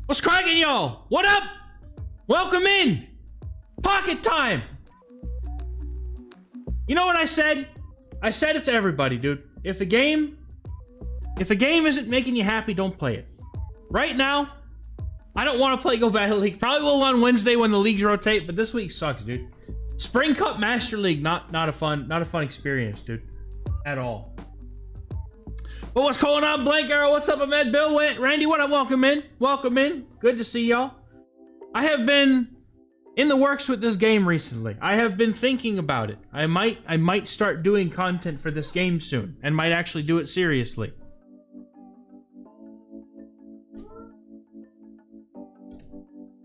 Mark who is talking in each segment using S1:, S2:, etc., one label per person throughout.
S1: What's cracking, y'all? What up? Welcome in. Pocket time. You know what I said? I said it to everybody, dude. If a game isn't making you happy, don't play it. Right now, I don't want to play Go Battle League. Probably will on Wednesday when the leagues rotate, but this week sucks, dude. Spring Cup Master League, not a fun experience, dude. At all. But what's going on, Blank Arrow? What's up, Ahmed? Bill, Randy, what up? Welcome in. Welcome in. Good to see y'all. I have been in the works with this game recently. I have been thinking about it. I might start doing content for this game soon, and might actually do it seriously.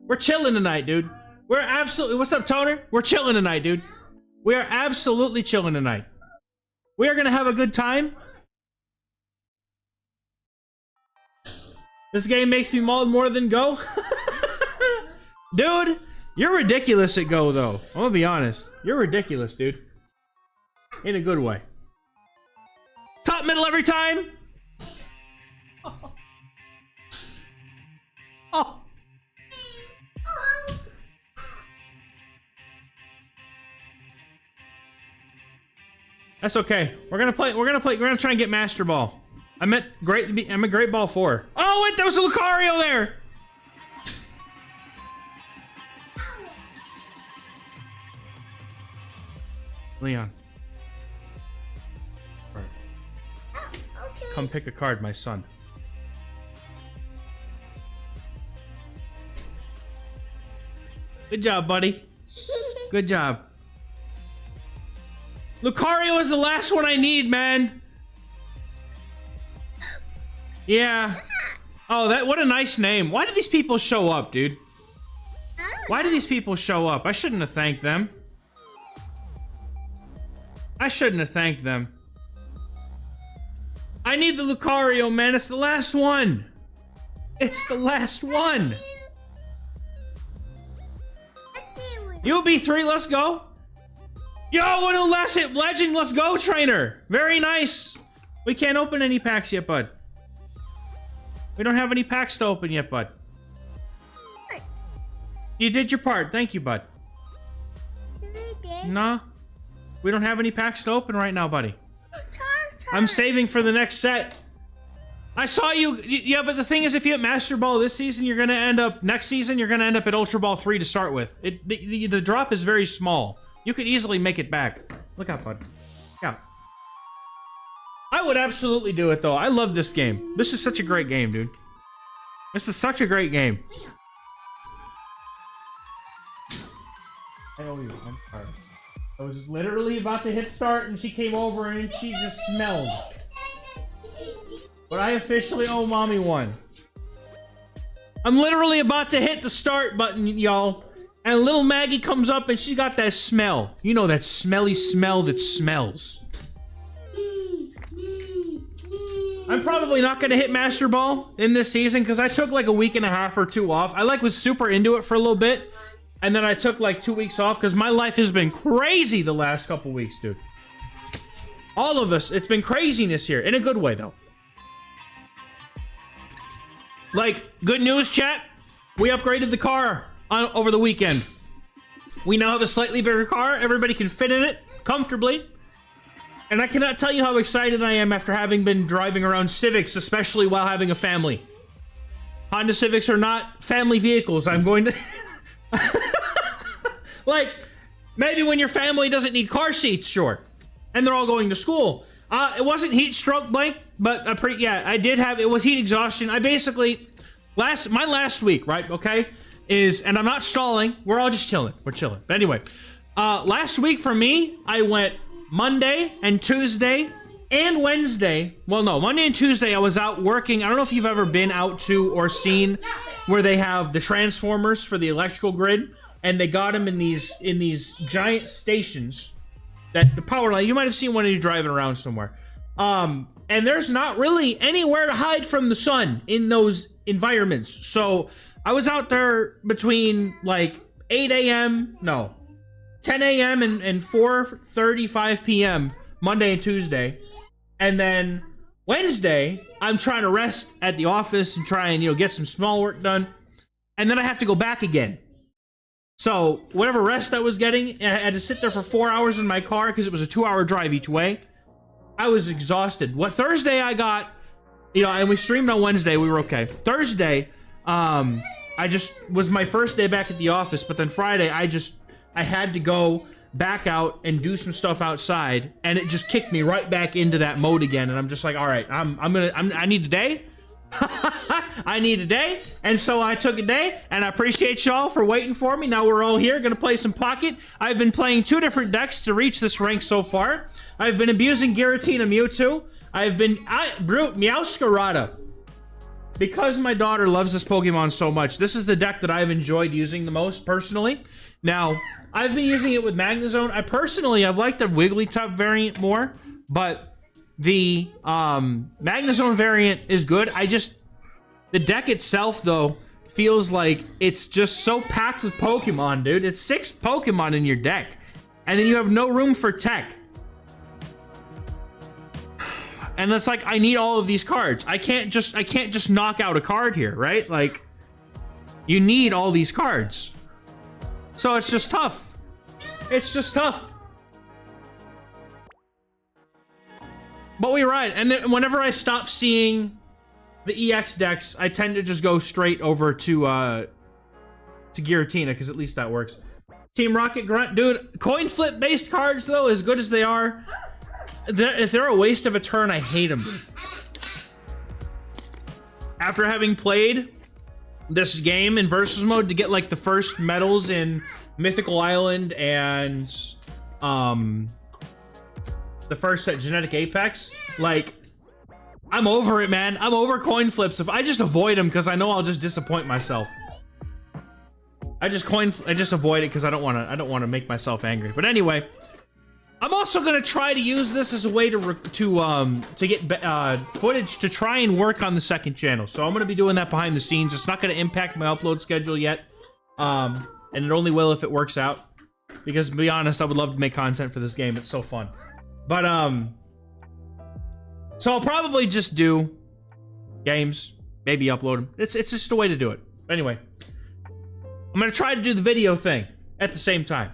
S1: We're chilling tonight, dude. We're absolutely... What's up, Toner? We're chilling tonight, dude. We are absolutely chilling tonight. We are gonna have a good time. This game makes me more than Go. Dude, you're ridiculous at Go, though. I'm gonna be honest. You're ridiculous, dude. In a good way. Top middle every time. Oh. That's okay. We're gonna try and get Master Ball. I'm a great ball 4. Oh wait, there was a Lucario there! Leon. Right. Okay. Come pick a card, my son. Good job, buddy. Good job. Lucario is the last one I need, man. Yeah. Oh, what a nice name. Why do these people show up, dude? Why do these people show up? I shouldn't have thanked them. I shouldn't have thanked them. I need the Lucario, man. It's the last one. It's the last one. UB3, let's go. Yo, what a last hit legend. Let's go, trainer. Very nice. We can't open any packs yet, bud. We don't have any packs to open yet, bud. Nice. You did your part. Thank you, bud. Nah. We don't have any packs to open right now, buddy. I'm saving for the next set. I saw you. Yeah, but the thing is, if you hit Master Ball this season, you're going to end up... Next season, you're going to end up at Ultra Ball 3 to start with. The drop is very small. You could easily make it back. Look out, bud. Look out. I would absolutely do it, though. I love this game. This is such a great game, dude. This is such a great game. I owe you. I'm sorry. I was literally about to hit start, and she came over, and she just smelled. But I officially owe mommy one. I'm literally about to hit the start button, y'all. And little Maggie comes up, and she got that smell. You know, that smelly smell that smells. I'm probably not going to hit Master Ball in this season because I took like a week and a half or 2 off. I was super into it for a little bit. And then I took like 2 weeks off because my life has been crazy the last couple weeks, dude. All of us, it's been craziness here. In a good way, though. Like, good news, chat. We upgraded the car over the weekend. We now have a slightly bigger car. Everybody can fit in it comfortably. And I cannot tell you how excited I am after having been driving around Civics, especially while having a family. Honda Civics are not family vehicles. I'm going to... Like, maybe when your family doesn't need car seats, sure. And they're all going to school. It wasn't heat stroke, Blank, but I did have... It was heat exhaustion. I basically... My last week, right, okay, is... And I'm not stalling. We're all just chilling. We're chilling. But anyway, last week for me, I went... Monday and Tuesday and Wednesday. Well, no, Monday and Tuesday I was out working. I don't know if you've ever been out to or seen where they have the transformers for the electrical grid, and they got them in these giant stations that the power line. You might have seen one of these driving around somewhere. And there's not really anywhere to hide from the sun in those environments. So I was out there between like 8 a.m. No. 10 a.m. and 4:35 p.m. Monday and Tuesday. And then Wednesday, I'm trying to rest at the office and try and, get some small work done. and then I have to go back again. So whatever rest I was getting, I had to sit there for 4 hours in my car because it was a 2-hour drive each way. I was exhausted. What Thursday I got, you know, and we streamed on Wednesday, we were okay. Thursday, I just was my first day back at the office, but then Friday I had to go back out and do some stuff outside, and it just kicked me right back into that mode again. And I'm just like, all right, I need a day. I need a day, and so I took a day, and I appreciate y'all for waiting for me. Now we're all here, gonna play some Pocket. I've been playing 2 different decks to reach this rank so far. I've been abusing Giratina Mewtwo. I've been Brute Meowscarada. Because my daughter loves this Pokemon so much, this is the deck that I've enjoyed using the most personally. Now, I've been using it with Magnezone. I like the Wigglytuff variant more, but the Magnezone variant is good. The deck itself, though, feels like it's just so packed with Pokemon, dude. It's 6 Pokemon in your deck, and then you have no room for tech. And it's like, I need all of these cards. I can't just knock out a card here, right? Like, you need all these cards. So it's just tough. It's just tough. But we ride, and then whenever I stop seeing the EX decks, I tend to just go straight over to Giratina, because at least that works. Team Rocket Grunt, dude, coin flip based cards though, as good as they are, if they're a waste of a turn, I hate them. After having played this game in versus mode to get like the first medals in Mythical Island and the first at Genetic Apex, like, I'm over it, man. I'm over coin flips. If I just avoid them because I know I'll just disappoint myself. I just avoid it because I don't want to make myself angry. But anyway, I'm also gonna try to use this as a way to get footage to try and work on the second channel. So I'm gonna be doing that behind the scenes. It's not gonna impact my upload schedule yet, and it only will if it works out. Because to be honest, I would love to make content for this game. It's so fun. But so I'll probably just do games, maybe upload them. It's just a way to do it. But anyway, I'm gonna try to do the video thing at the same time.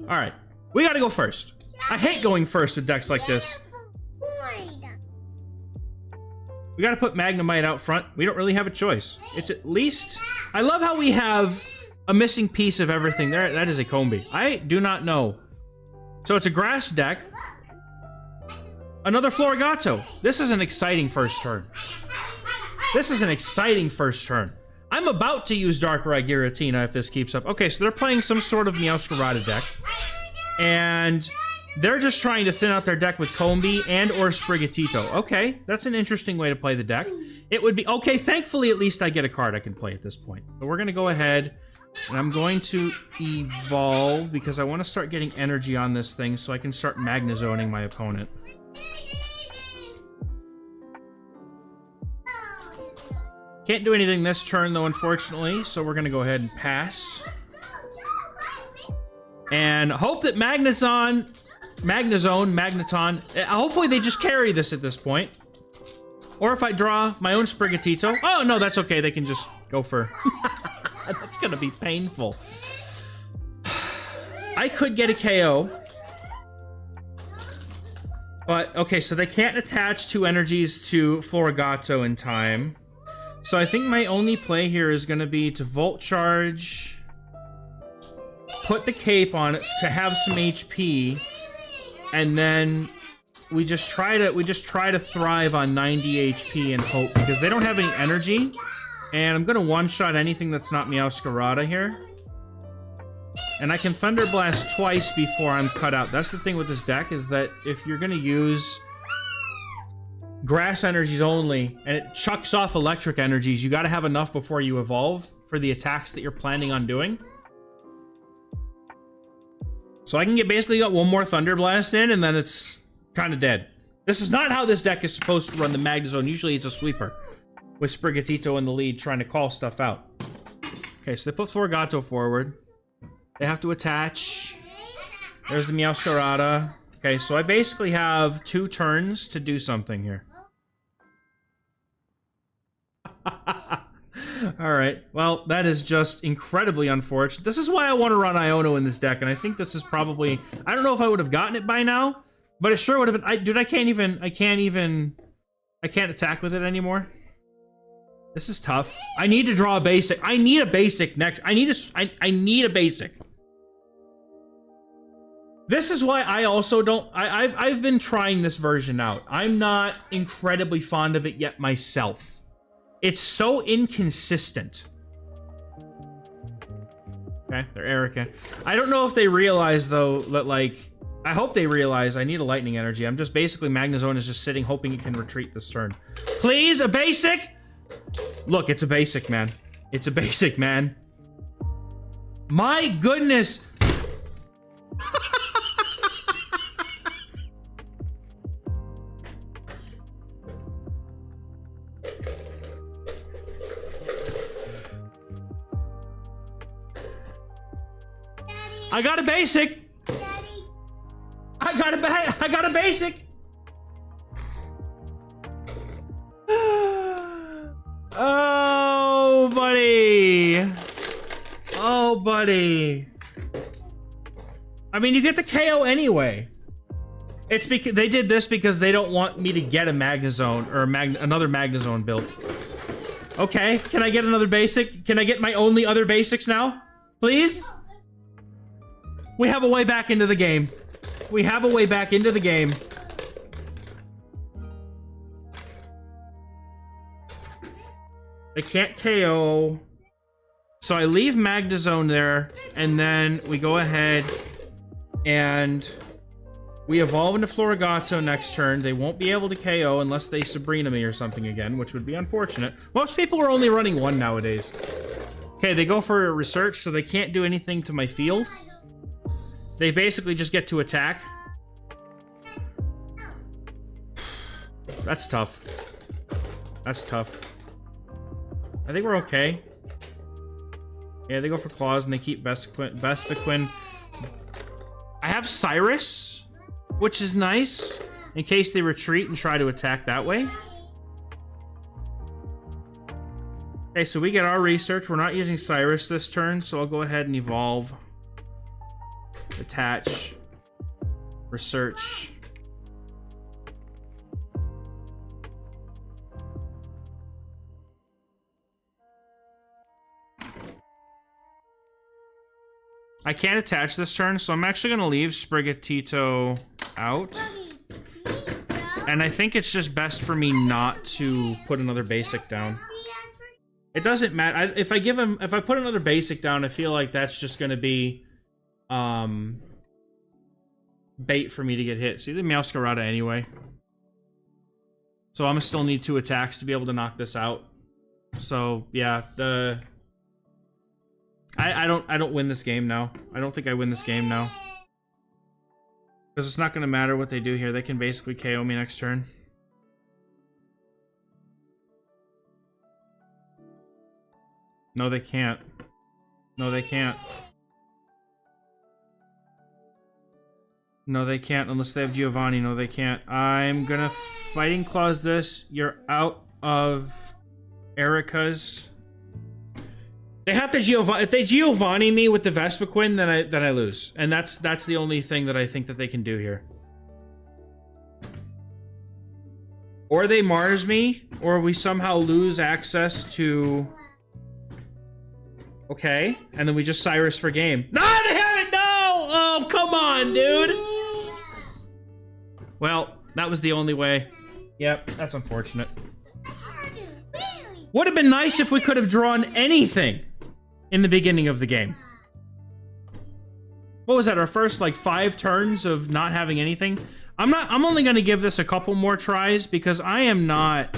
S1: All right, we gotta go first. I hate going first with decks like this. We gotta put Magnemite out front. We don't really have a choice. It's at least... I love how we have a missing piece of everything. There, that is a Combi. I do not know. So it's a grass deck. Another Florigato. This is an exciting first turn. This is an exciting first turn. I'm about to use Darkrai Giratina if this keeps up. Okay, so they're playing some sort of Meowscarada deck. And they're just trying to thin out their deck with Combi and or Sprigatito. Okay, that's an interesting way to play the deck. It would be... Okay, thankfully at least I get a card I can play at this point. So we're going to go ahead and I'm going to evolve because I want to start getting energy on this thing so I can start Magnezoning my opponent. Can't do anything this turn though, unfortunately, so we're gonna go ahead and pass. And hope that Magneton, hopefully they just carry this at this point. Or if I draw my own Sprigatito. Oh no, that's okay, they can just go for... That's gonna be painful. I could get a KO. But, okay, so they can't attach 2 energies to Florigato in time. So I think my only play here is going to be to Volt Charge, put the cape on it to have some HP, and then we just try to thrive on 90 HP and hope, because they don't have any energy, and I'm going to one-shot anything that's not Meowscarada here. And I can Thunder Blast twice before I'm cut out. That's the thing with this deck, is that if you're going to use grass energies only, and it chucks off electric energies, you gotta have enough before you evolve for the attacks that you're planning on doing. So I can basically got one more Thunder Blast in, and then it's kind of dead. This is not how this deck is supposed to run the Magnezone. Usually it's a sweeper, with Sprigatito in the lead trying to call stuff out. Okay, so they put Florigato forward. They have to attach. There's the Meowscarada. Okay, so I basically have 2 turns to do something here. Alright, well, that is just incredibly unfortunate. This is why I want to run Iono in this deck, and I think this is probably... I don't know if I would have gotten it by now, but it sure would have been... Dude, I can't attack with it anymore. This is tough. I need to draw a basic. I need a basic next. I need a basic. This is why I also don't... I've been trying this version out. I'm not incredibly fond of it yet myself. It's so inconsistent. Okay, they're Erica. I don't know if they realize, though, that, like... I hope they realize I need a lightning energy. I'm just basically... Magnezone is just sitting, hoping it can retreat this turn. Please, a basic! Look, it's a basic, man. It's a basic, man. My goodness! I got a basic. Daddy. I got a basic. Oh, buddy. Oh, buddy. I mean, you get the KO anyway. It's because they did this because they don't want me to get a Magnezone or another Magnezone build. Okay, can I get another basic? Can I get my only other basics now? Please? We have a way back into the game. We have a way back into the game. They can't KO. So I leave Magnezone there, and then we go ahead and we evolve into Florigato next turn. They won't be able to KO unless they Sabrina me or something again, which would be unfortunate. Most people are only running 1 nowadays. Okay, they go for a research, so they can't do anything to my field. They basically just get to attack. That's tough. That's tough. I think we're okay. Yeah, they go for claws and they keep Vespiquen. I have Cyrus, which is nice, in case they retreat and try to attack that way. Okay, so we get our research. We're not using Cyrus this turn, so I'll go ahead and evolve. Attach. Research. I can't attach this turn, so I'm actually going to leave Sprigatito out. And I think it's just best for me not to put another basic down. It doesn't matter. If I put another basic down, I feel like that's just going to be bait for me to get hit. See the Meowscarada anyway. So I'm gonna still need 2 attacks to be able to knock this out. So yeah, I don't win this game now. I don't think I win this game now. Because it's not gonna matter what they do here. They can basically KO me next turn. No, they can't. No, they can't. No, they can't unless they have Giovanni. No, they can't. I'm gonna Fighting Claws this. You're out of Erica's. They have to Giovanni. If they Giovanni me with the Vespiquen, then I lose. And that's the only thing that I think that they can do here. Or they Mars me, or we somehow lose access to... Okay, and then we just Cyrus for game. No, they haven't! No! Oh, come on, dude! Well, that was the only way. Yep, that's unfortunate. Would have been nice if we could have drawn anything in the beginning of the game. What was that, our first, like, 5 turns of not having anything? I'm only gonna give this a couple more tries because I am not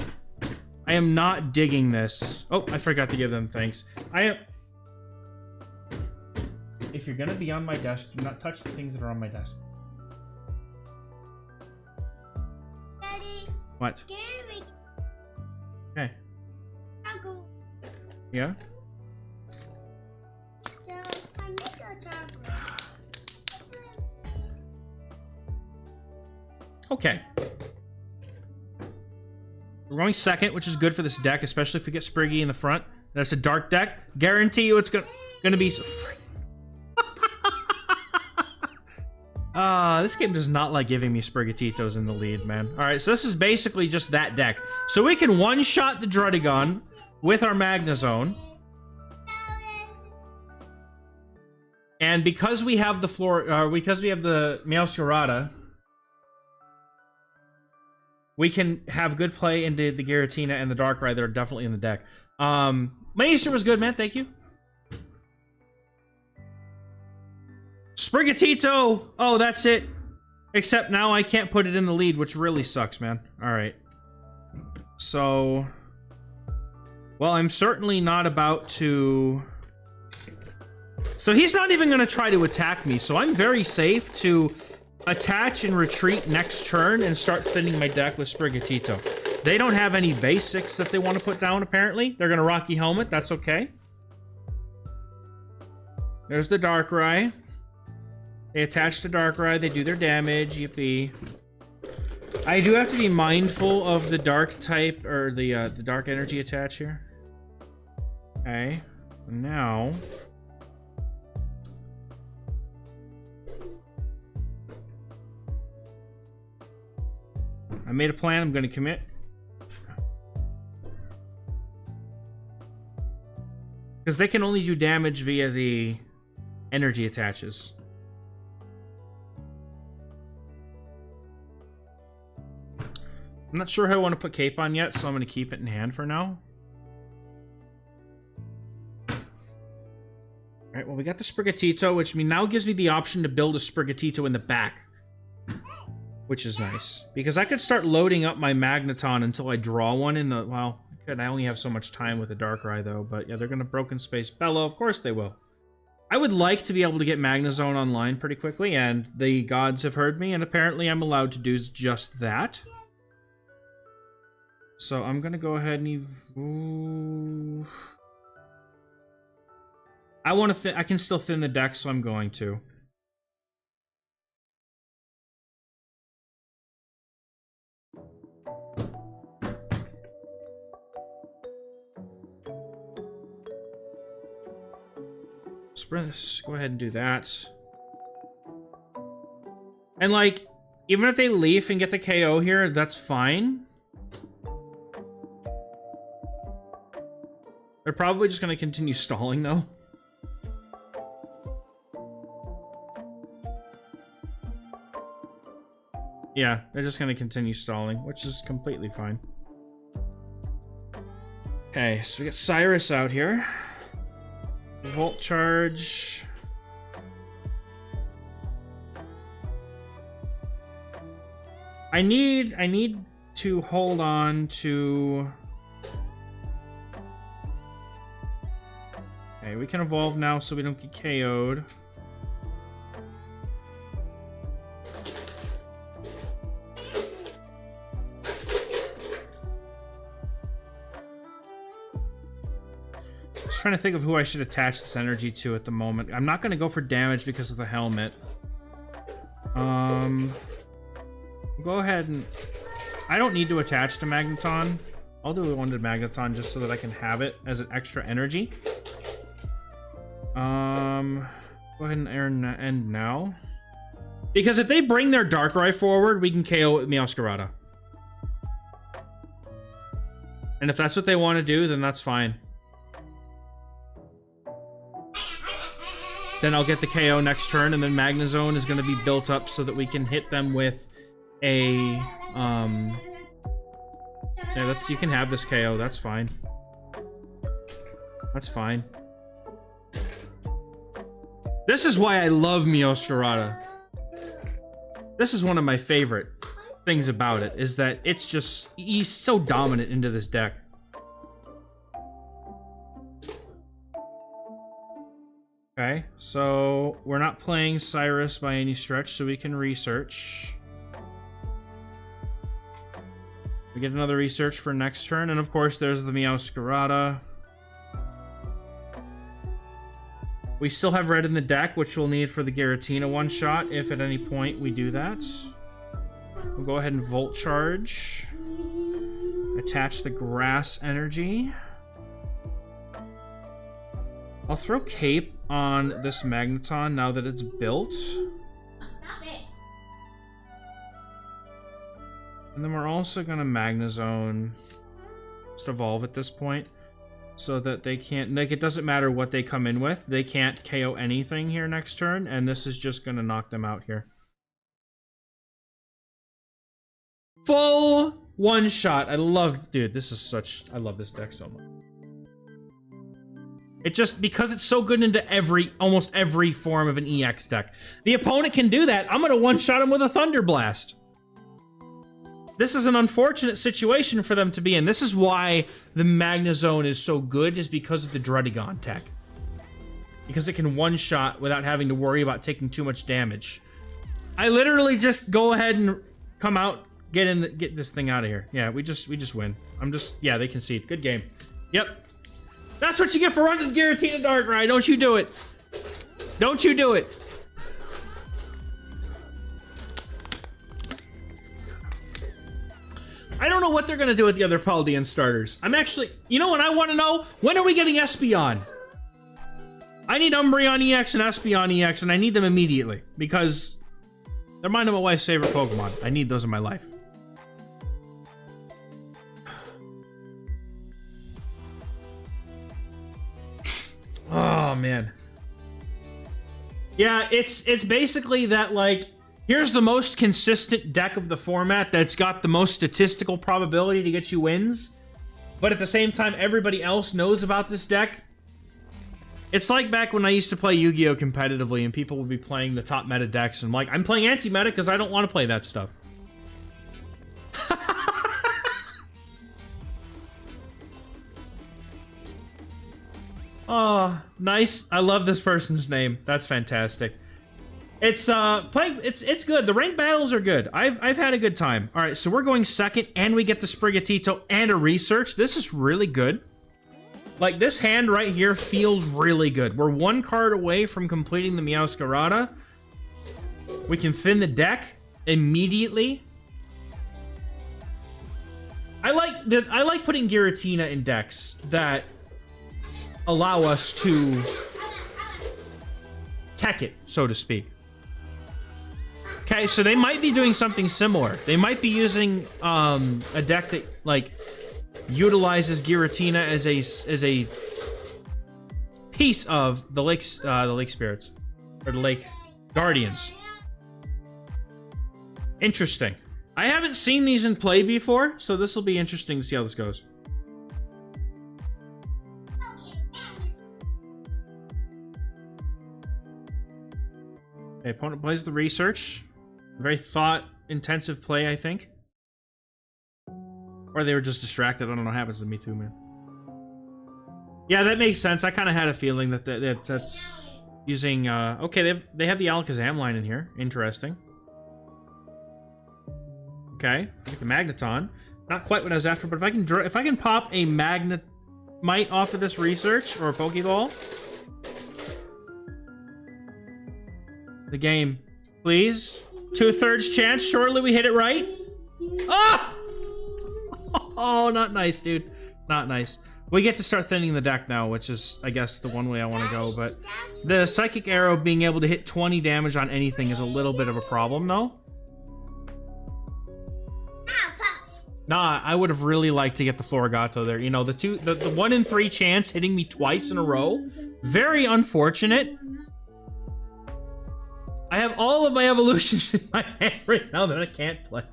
S1: digging this. Oh, I forgot to give them thanks. If you're gonna be on my desk, do not touch the things that are on my desk.
S2: Daddy.
S1: What? Okay.
S2: I'll go.
S1: Yeah? Okay. We're going second, which is good for this deck, especially if we get Spriggy in the front. That's a dark deck. Guarantee you it's gonna be... This game does not like giving me Sprigatitos in the lead, man. Alright, so this is basically just that deck. So we can one-shot the Drudigon with our Magnezone. And because we have the because we have the Meowscarada, we can have good play into the Giratina and the Darkrai that are definitely in the deck. My Easter was good, man. Thank you. Sprigatito! Oh, that's it. Except now I can't put it in the lead, which really sucks, man. Alright. So... Well, I'm certainly not about to... So he's not even going to try to attack me, so I'm very safe to attach and retreat next turn and start thinning my deck with Sprigatito. They don't have any basics that they want to put down, apparently. They're going to Rocky Helmet, that's okay. There's the Darkrai. They attach to Darkrai, they do their damage, yippee. I do have to be mindful of the dark type, or the dark energy attach here. Okay, now... I made a plan, I'm going to commit. Because they can only do damage via the energy attaches. I'm not sure how I want to put Cape on yet, so I'm going to keep it in hand for now. Alright, well we got the Sprigatito, which now gives me the option to build a Sprigatito in the back. Which is nice. Because I could start loading up my Magneton until I draw one in the... Well, I could. I only have so much time with the Darkrai, though. But yeah, they're going to Broken Space Bellow. Of course they will. I would like to be able to get Magnezone online pretty quickly, and the gods have heard me, and apparently I'm allowed to do just that. So I'm going to go ahead and... Ooh. I want to... I can still thin the deck, so I'm going to. Let's go ahead and do that. And like, even if they leaf and get the KO here, that's fine. They're probably just going to continue stalling, though. Yeah, they're just going to continue stalling, which is completely fine. Okay, so we got Cyrus out here. Volt charge. I need to hold on to... Okay, we can evolve now so we don't get KO'd. Trying to think of who I should attach this energy to at the moment. I'm not going to go for damage because of the helmet. Go ahead and... I don't need to attach to Magneton. I'll do one to Magneton just so that I can have it as an extra energy. Go ahead and end now. Because if they bring their Darkrai forward, we can KO Meowscarada. And if that's what they want to do, then that's fine. Then I'll get the KO next turn, and then Magnezone is going to be built up so that we can hit them with a, yeah, you can have this KO, that's fine. That's fine. This is why I love Meowscarada. This is one of my favorite things about it, is that it's just, he's so dominant into this deck. Okay, so we're not playing Cyrus by any stretch, so we can research. We get another research for next turn, and of course there's the Meowscarada. We still have red in the deck, which we'll need for the Giratina one-shot, if at any point we do that. We'll go ahead and Volt Charge. Attach the Grass Energy. I'll throw Cape on this Magneton now that it's built.
S2: Stop it.
S1: And then we're also gonna Magnezone. Just evolve at this point. So that they can't, like, it doesn't matter what they come in with. They can't KO anything here next turn, and this is just gonna knock them out here. Full one shot. I love, dude, this is such, I love this deck so much. It just, because it's so good into almost every form of an EX deck. The opponent can do that. I'm gonna one-shot him with a Thunder Blast. This is an unfortunate situation for them to be in. This is why the Magnezone is so good, is because of the Dredagon tech. Because it can one-shot without having to worry about taking too much damage. I literally just go ahead and come out, get this thing out of here. Yeah, we just win. Yeah, they concede. Good game. Yep. That's what you get for running Giratina Darkrai. Don't you do it. Don't you do it. I don't know what they're gonna do with the other Paldean starters. I'm actually, you know what I want to know? When are we getting Espeon? I need Umbreon EX and Espeon EX, and I need them immediately because they're mine and my wife's favorite Pokemon. I need those in my life. Oh man. Yeah, it's basically that, like, here's the most consistent deck of the format that's got the most statistical probability to get you wins, but at the same time, everybody else knows about this deck. It's like back when I used to play Yu-Gi-Oh! Competitively and people would be playing the top meta decks, and I'm like, I'm playing anti-meta because I don't want to play that stuff. Oh, nice. I love this person's name. That's fantastic. It's it's good. The ranked battles are good. I've had a good time. All right, so we're going second, and we get the Sprigatito and a research. This is really good. Like, this hand right here feels really good. We're one card away from completing the Meowscarada. We can thin the deck immediately. I like putting Giratina in decks that allow us to tech it, so to speak. Okay, so they might be doing something similar. They might be using a deck that, like, utilizes Giratina as a piece of the lake spirits, or the lake guardians. Interesting. I haven't seen these in play before, so this will be interesting to see how this goes. Okay, opponent plays the research. Very thought-intensive play, I think. Or they were just distracted. I don't know what happens to me too, man. Yeah, that makes sense. I kind of had a feeling that that's using... okay, they have the Alakazam line in here. Interesting. Okay, get the Magneton. Not quite what I was after, but if I can pop a Magnemite off of this research, or a Pokeball... The game, please. 2/3 chance. Surely we hit it right. Ah! Oh, not nice, dude. Not nice. We get to start thinning the deck now, which is, I guess, the one way I want to go. But the Psychic Arrow being able to hit 20 damage on anything is a little bit of a problem, no? Nah, I would have really liked to get the Florigato there. You know, the 1 in 3 chance hitting me twice in a row. Very unfortunate. I have all of my evolutions in my hand right now that I can't play.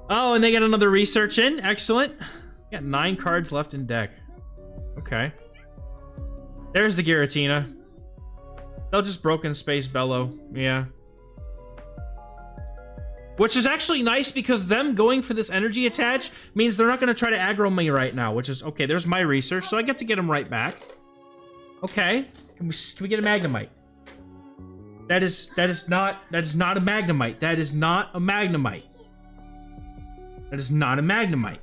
S1: Oh, and they get another research in. Excellent. Got 9 cards left in deck. Okay. There's the Giratina. They'll just Broken Space Bellow. Yeah. Which is actually nice because them going for this energy attach means they're not going to try to aggro me right now, which is okay. There's my research, so I get to get them right back. Okay. Can we get a Magnemite? That is not a Magnemite. That is not a Magnemite. That is not a Magnemite.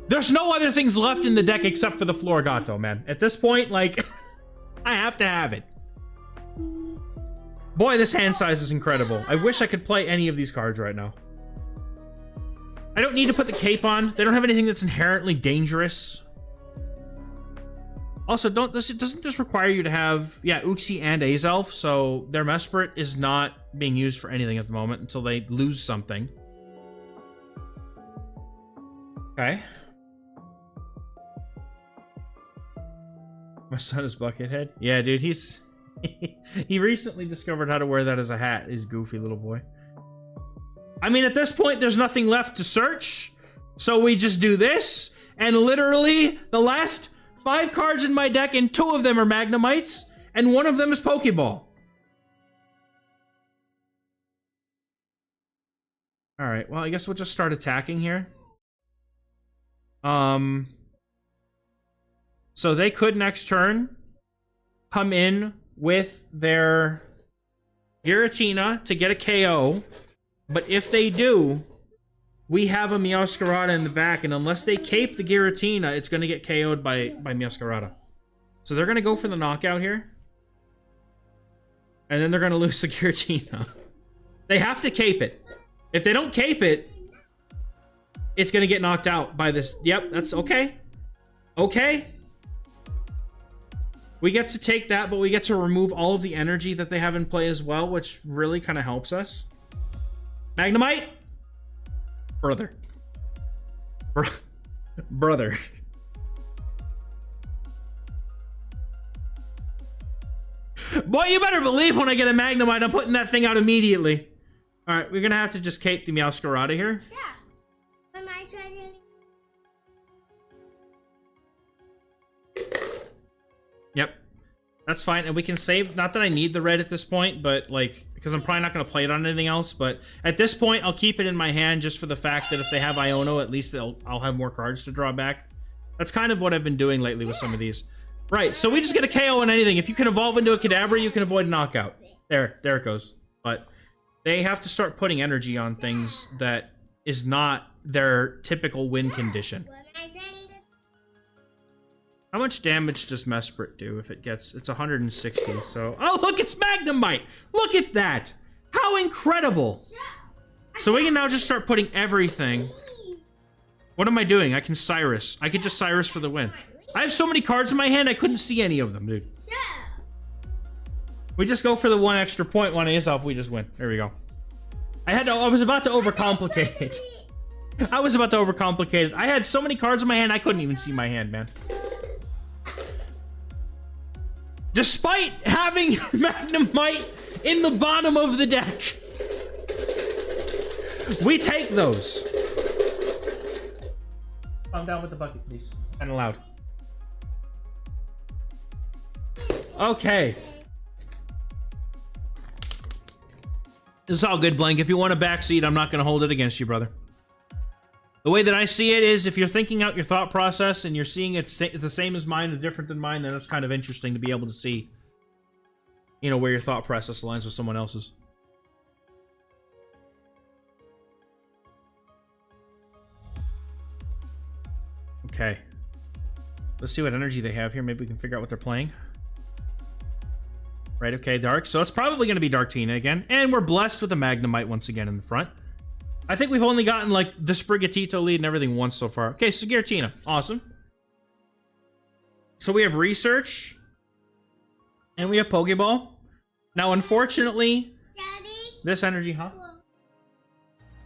S1: There's no other things left in the deck except for the Florigato, man. At this point, like, I have to have it. Boy, this hand size is incredible. I wish I could play any of these cards right now. I don't need to put the cape on. They don't have anything that's inherently dangerous. Also, doesn't this require you to have, yeah, Uxie and Azelf, so their Mesprit is not being used for anything at the moment until they lose something. Okay. My son is Buckethead. Yeah, dude, he's... he recently discovered how to wear that as a hat. He's goofy little boy. I mean, at this point, there's nothing left to search. So we just do this. And literally, the last 5 cards in my deck, and 2 of them are Magnemites, and 1 of them is Pokeball. Alright, well, I guess we'll just start attacking here. So they could next turn come in with their Giratina to get a KO. But if they do, we have a Meowscarada in the back, and unless they cape the Giratina, it's going to get KO'd by Meowscarada. So they're going to go for the knockout here. And then they're going to lose the Giratina. They have to cape it. If they don't cape it, it's going to get knocked out by this. Yep, that's okay. Okay. We get to take that, but we get to remove all of the energy that they have in play as well, which really kind of helps us. Magnemite? Brother. Brother. Boy, you better believe when I get a Magnemite, I'm putting that thing out immediately. Alright, we're gonna have to just cape the Meowscarada here. Yep. That's fine, and we can save, not that I need the red at this point, but like, because I'm probably not going to play it on anything else, but at this point, I'll keep it in my hand just for the fact that if they have Iono, at least I'll have more cards to draw back. That's kind of what I've been doing lately with some of these. Right, so we just get a KO on anything. If you can evolve into a Kadabra, you can avoid a knockout. There it goes. But they have to start putting energy on things that is not their typical win condition. How much damage does Mesprit do if it gets... It's 160, so... Oh, look, it's Magnemite! Look at that! How incredible! So we can now just start putting everything... What am I doing? I can Cyrus. I could just Cyrus for the win. I have so many cards in my hand, I couldn't see any of them, dude. We just go for the 1 extra point, 1 Azelf, we just win. There we go. I was about to overcomplicate it. I was about to overcomplicate it. I had so many cards in my hand, I couldn't even see my hand, man. Despite having Magnemite in the bottom of the deck. We take those. Calm down with the bucket, please. Kind of loud. Okay. This is all good, Blank. If you want a backseat, I'm not going to hold it against you, brother. The way that I see it is if you're thinking out your thought process and you're seeing it's the same as mine and different than mine, then it's kind of interesting to be able to see, you know, where your thought process aligns with someone else's. Okay. Let's see what energy they have here. Maybe we can figure out what they're playing. Right, okay, Dark. So it's probably going to be Darktina again. And we're blessed with a Magnemite once again in the front. I think we've only gotten, like, the Sprigatito lead and everything once so far. Okay, so Giratina. Awesome. So we have Research. And we have Pokeball. Now, unfortunately...
S2: Daddy?
S1: This energy, huh?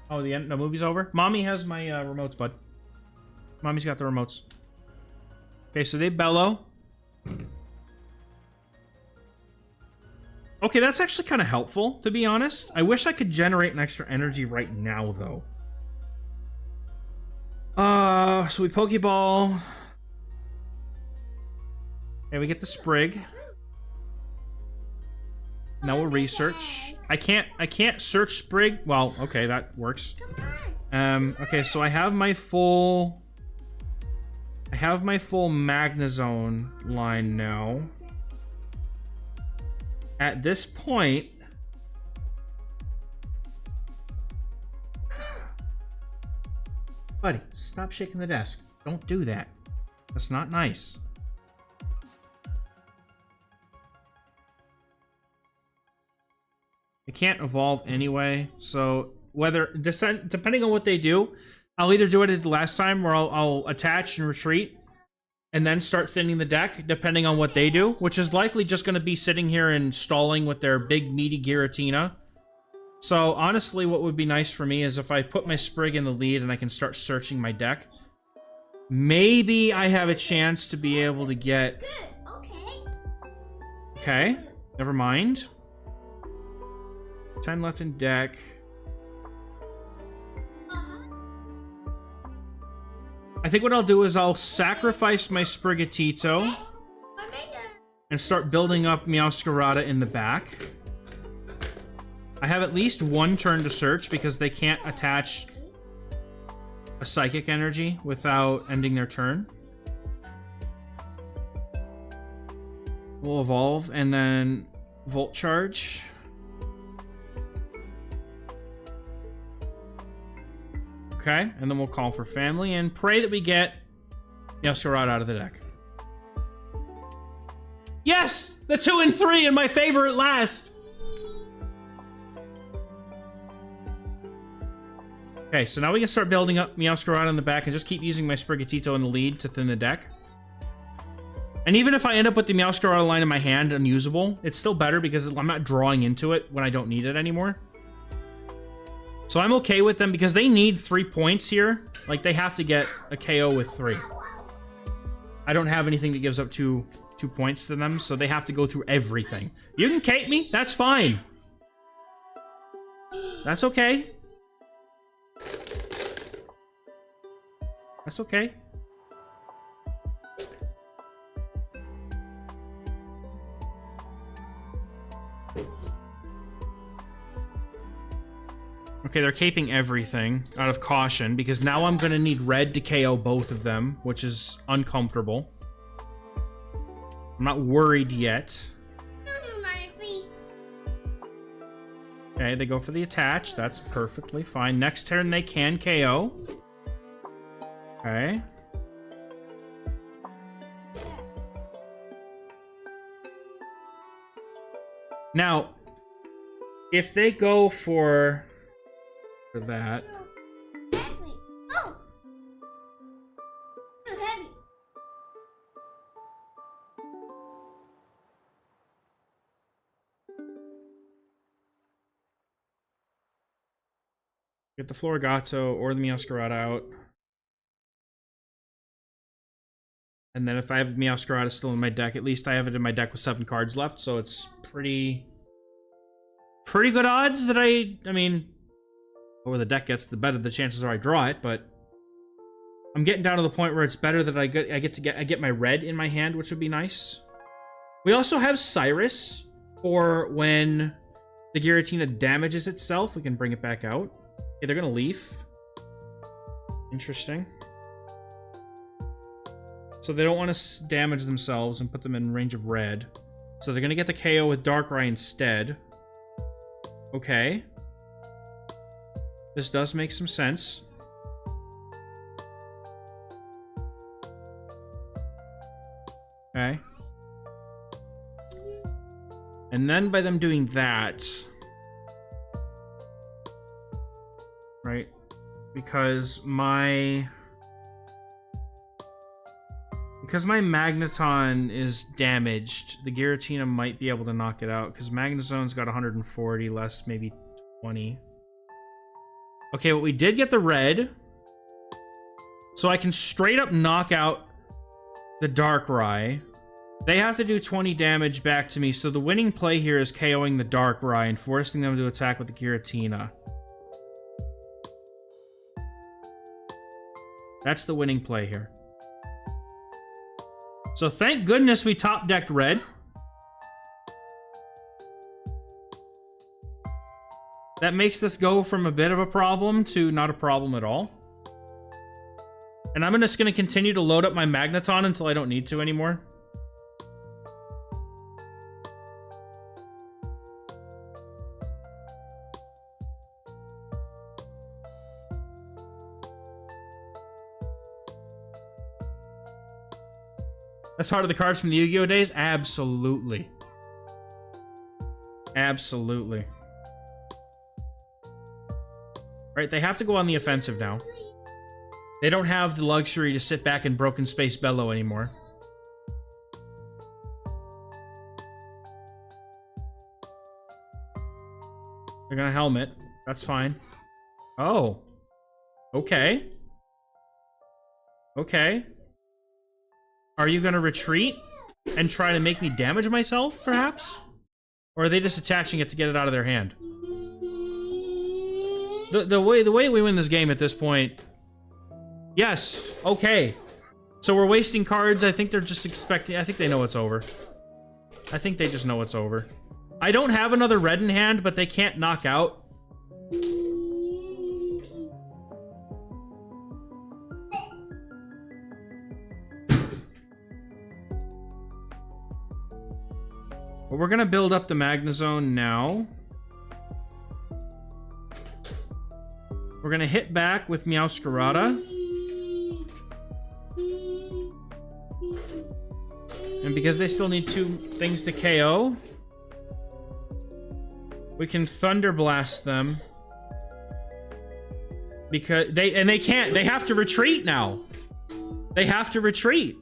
S1: Oh, the movie's over? Mommy has my remotes, bud. Mommy's got the remotes. Okay, so they bellow. Okay, that's actually kind of helpful, to be honest. I wish I could generate an extra energy right now, though. So we Pokeball. Okay, we get the Sprig. Now we'll Research. I can't search Sprig. Well, okay, that works. Okay, so I have my full Magnezone line now. At this point, buddy, stop shaking the desk. Don't do that. That's not nice. I can't evolve anyway, so depending on what they do, I'll either do what I did last time, where I'll attach and retreat, and then start thinning the deck, depending on what they do, which is likely just going to be sitting here and stalling with their big, meaty Giratina. So, honestly, what would be nice for me is if I put my Sprig in the lead and I can start searching my deck. Maybe I have a chance to be able to get...
S2: Good. Okay.
S1: Okay. Never mind. 10 left in deck. I think what I'll do is I'll sacrifice my Sprigatito and start building up Meowscarada in the back. I have at least one turn to search because they can't attach a Psychic Energy without ending their turn. We'll evolve and then Volt Charge. Okay, and then we'll call for family and pray that we get Meowscarada out of the deck. Yes! The 2 and 3 in my favor at last! Okay, so now we can start building up Meowscarada in the back and just keep using my Sprigatito in the lead to thin the deck. And even if I end up with the Meowscarada line in my hand unusable, it's still better because I'm not drawing into it when I don't need it anymore. So I'm okay with them because they need 3 points here. Like, they have to get a KO with 3. I don't have anything that gives up two points to them, so they have to go through everything. You can cape me, that's fine. That's okay. That's okay. Okay, they're caping everything out of caution because now I'm going to need red to KO both of them, which is uncomfortable. I'm not worried yet. Okay, they go for the attach. That's perfectly fine. Next turn, they can KO. Okay. Now, if they go for that.
S2: Oh! It's heavy.
S1: Get the Florigato or the Meowscarada out. And then if I have Meowscarada still in my deck, at least I have it in my deck with 7 cards left, so it's pretty good odds that I mean, the lower the deck gets, the better the chances are I draw it, but I'm getting down to the point where it's better that I get my red in my hand, which would be nice. We also have Cyrus for when the Giratina damages itself. We can bring it back out. Okay, they're gonna leaf. Interesting. So they don't want to damage themselves and put them in range of red. So they're gonna get the KO with Darkrai instead. Okay. This does make some sense. Okay. And then by them doing that, right? Because my Magneton is damaged, the Giratina might be able to knock it out because Magnezone's got 140 less, maybe 20. Okay, but we did get the red. So I can straight up knock out the Darkrai. They have to do 20 damage back to me, so the winning play here is KOing the Darkrai and forcing them to attack with the Giratina. That's the winning play here. So thank goodness we top-decked red. That makes this go from a bit of a problem to not a problem at all. And I'm just going to continue to load up my Magneton until I don't need to anymore. That's Heart of the Cards from the Yu-Gi-Oh days? Absolutely. Absolutely. Right? They have to go on the offensive now. They don't have the luxury to sit back in Broken Space Bellow anymore. They're gonna helmet. That's fine. Oh. Okay. Okay. Are you gonna retreat and try to make me damage myself, perhaps? Or are they just attaching it to get it out of their hand? The way we win this game at this point... Yes, okay. So we're wasting cards. I think they're just expecting... I think they know it's over. I think they just know it's over. I don't have another red in hand, but they can't knock out. But we're gonna build up the Magnezone now. We're gonna hit back with Meowscarada. And because they still need 2 things to KO, we can Thunder Blast them. Because they can't, they have to retreat now. They have to retreat.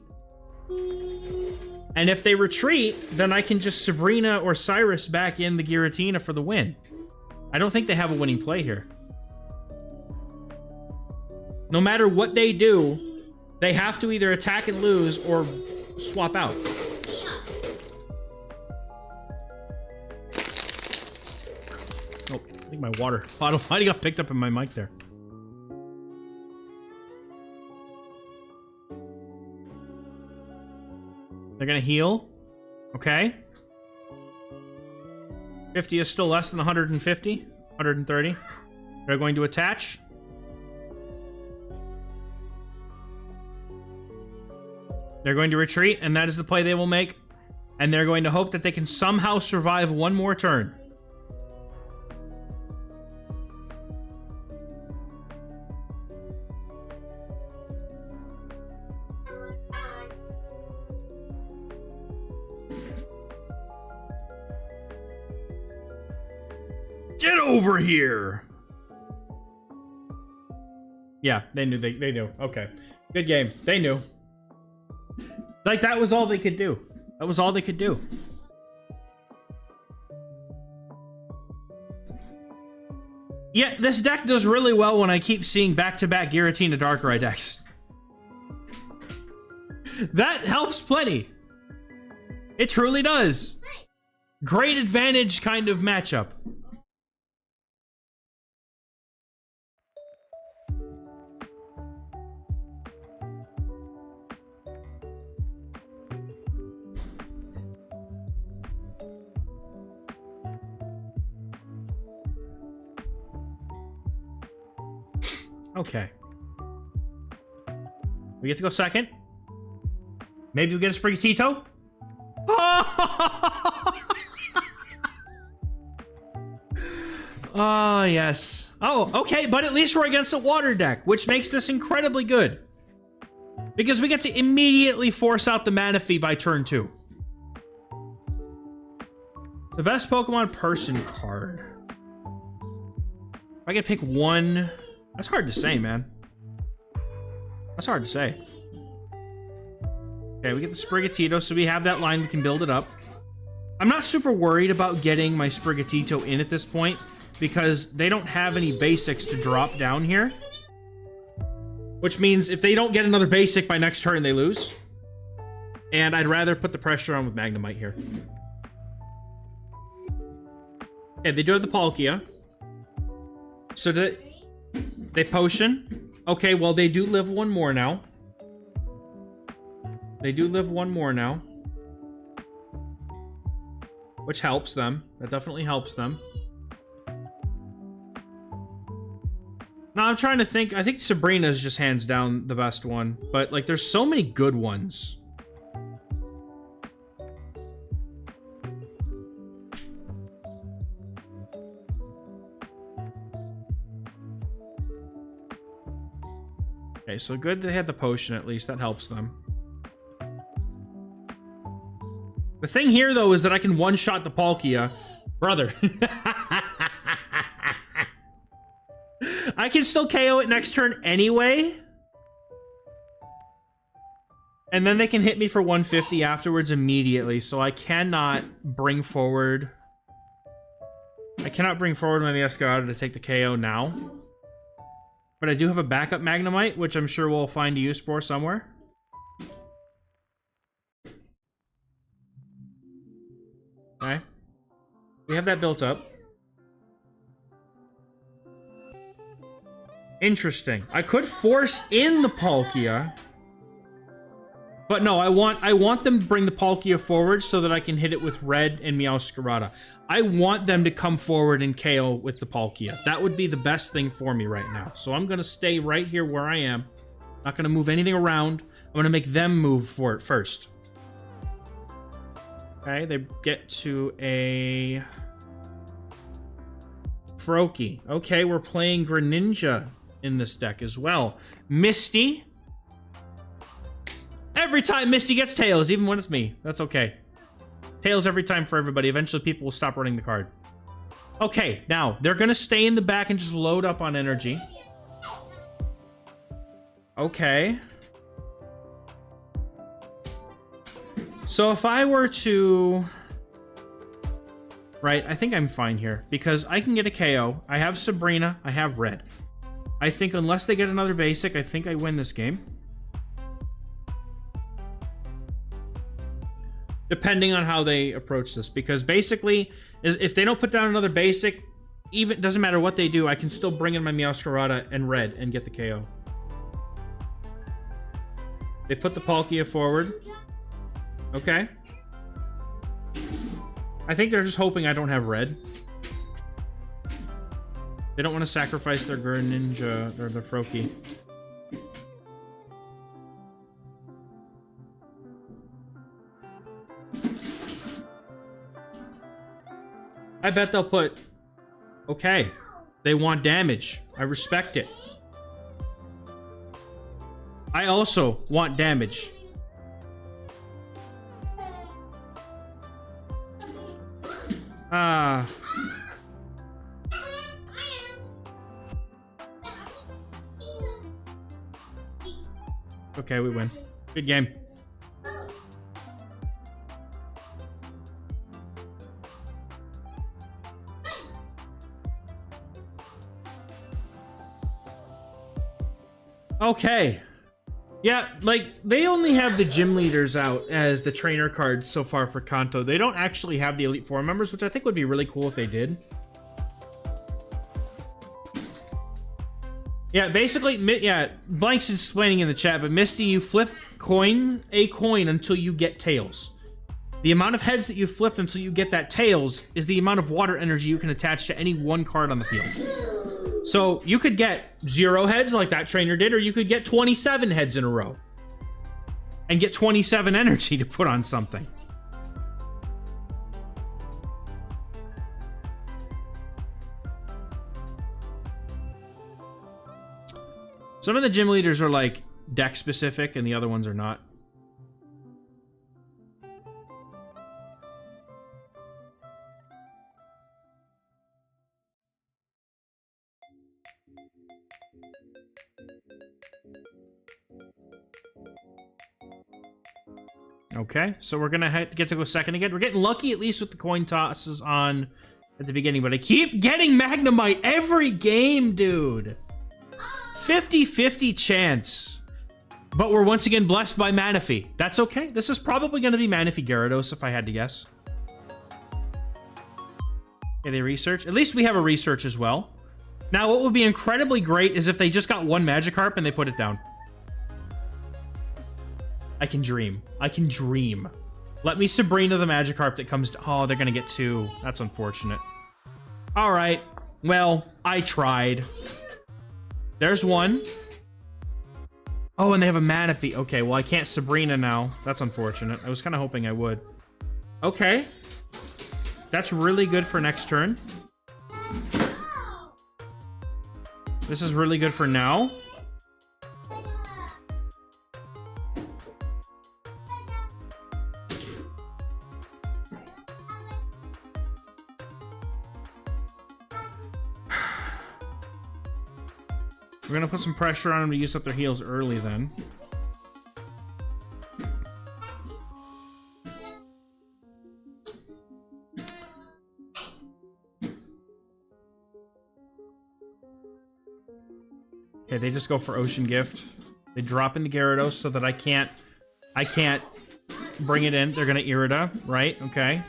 S1: And if they retreat, then I can just Sabrina or Cyrus back in the Giratina for the win. I don't think they have a winning play here. No matter what they do, they have to either attack and lose or swap out. Oh, I think my water bottle finally got picked up in my mic there. They're gonna heal. Okay. 50 is still less than 150. 130. They're going to attach. They're going to retreat, and that is the play they will make. And they're going to hope that they can somehow survive one more turn. Get over here! Yeah, they knew. They knew. Okay. Good game. They knew. Like, that was all they could do. That was all they could do. Yeah, this deck does really well when I keep seeing back-to-back Giratina Darkrai decks. That helps plenty. It truly does. Great advantage kind of matchup. Okay. We get to go second. Maybe we get a Sprigatito. Oh, yes. Oh, okay, but at least we're against a water deck, which makes this incredibly good. Because we get to immediately force out the Manaphy by turn 2. The best Pokemon person card. If I could pick one... That's hard to say, man. That's hard to say. Okay, we get the Sprigatito, so we have that line, we can build it up. I'm not super worried about getting my Sprigatito in at this point, because they don't have any basics to drop down here. Which means if they don't get another basic by next turn, they lose. And I'd rather put the pressure on with Magnemite here. Okay, they do have the Palkia. So they potion. Okay, well, they do live one more now. They do live one more now. Which helps them. That definitely helps them. Now, I'm trying to think. I think Sabrina's just hands down the best one. But, like, there's so many good ones. Okay, so good they had the potion at least. That helps them. The thing here, though, is that I can one-shot the I can still KO it next turn anyway. And then they can hit me for 150 afterwards immediately, so I cannot bring forward... I cannot bring forward my Meowscarada to take the KO now. But I do have a backup Magnemite, which I'm sure we'll find a use for somewhere. Okay. We have that built up. Interesting. I could force in the Palkia. But no, I want them to bring the Palkia forward so that I can hit it with red and Meowscarada. I want them to come forward and KO with the Palkia. That would be the best thing for me right now. So I'm going to stay right here where I am. Not going to move anything around. I'm going to make them move for it first. Okay, they get to a... Froakie. Okay, we're playing Greninja in this deck as well. Misty. Every time Misty gets Tails, even when it's me. That's okay. Tails every time for everybody. Eventually people will stop running the card. Okay, now, they're gonna stay in the back and just load up on energy. Okay. So if I were to... Right, I think I'm fine here. Because I can get a KO. I have Sabrina. I have red. I think unless they get another basic, I think I win this game. Depending on how they approach this. Because basically, if they don't put down another basic, even doesn't matter what they do, I can still bring in my Meowscarada and red and get the KO. They put the Palkia forward. Okay. I think they're just hoping I don't have red. They don't want to sacrifice their Greninja or their Froakie. I bet they'll put... Okay. They want damage. I respect it. I also want damage. Okay, we win. Good game. Okay. Yeah, like, they only have the gym leaders out as the trainer cards so far for Kanto. They don't actually have the Elite Four members, which I think would be really cool if they did. Yeah, basically, yeah, Blank's explaining in the chat, but Misty, you flip a coin until you get tails. The amount of heads that you flipped until you get that tails is the amount of water energy you can attach to any one card on the field. So you could get 0 heads like that trainer did, or you could get 27 heads in a row and get 27 energy to put on something. Some of the gym leaders are like deck specific and the other ones are not. Okay, so we're gonna get to go second again. We're getting lucky at least with the coin tosses on at the beginning, but I keep getting Magnemite every game, dude. 50-50 chance. But we're once again blessed by Manaphy. That's okay. This is probably gonna be Manaphy Gyarados if I had to guess. Okay, they research. At least we have a research as well. Now, what would be incredibly great is if they just got one Magikarp and they put it down. I can dream. I can dream. Let me Sabrina the Magikarp that comes to... Oh, they're gonna get 2. That's unfortunate. Alright. Well, I tried. There's 1. Oh, and they have a Manaphy. Okay, well, I can't Sabrina now. That's unfortunate. I was kind of hoping I would. Okay. That's really good for next turn. This is really good for now. We're gonna put some pressure on them to use up their heals early then. Okay, they just go for Ocean Gift. They drop in the Gyarados so that I can't bring it in. They're gonna Irida, right? Okay.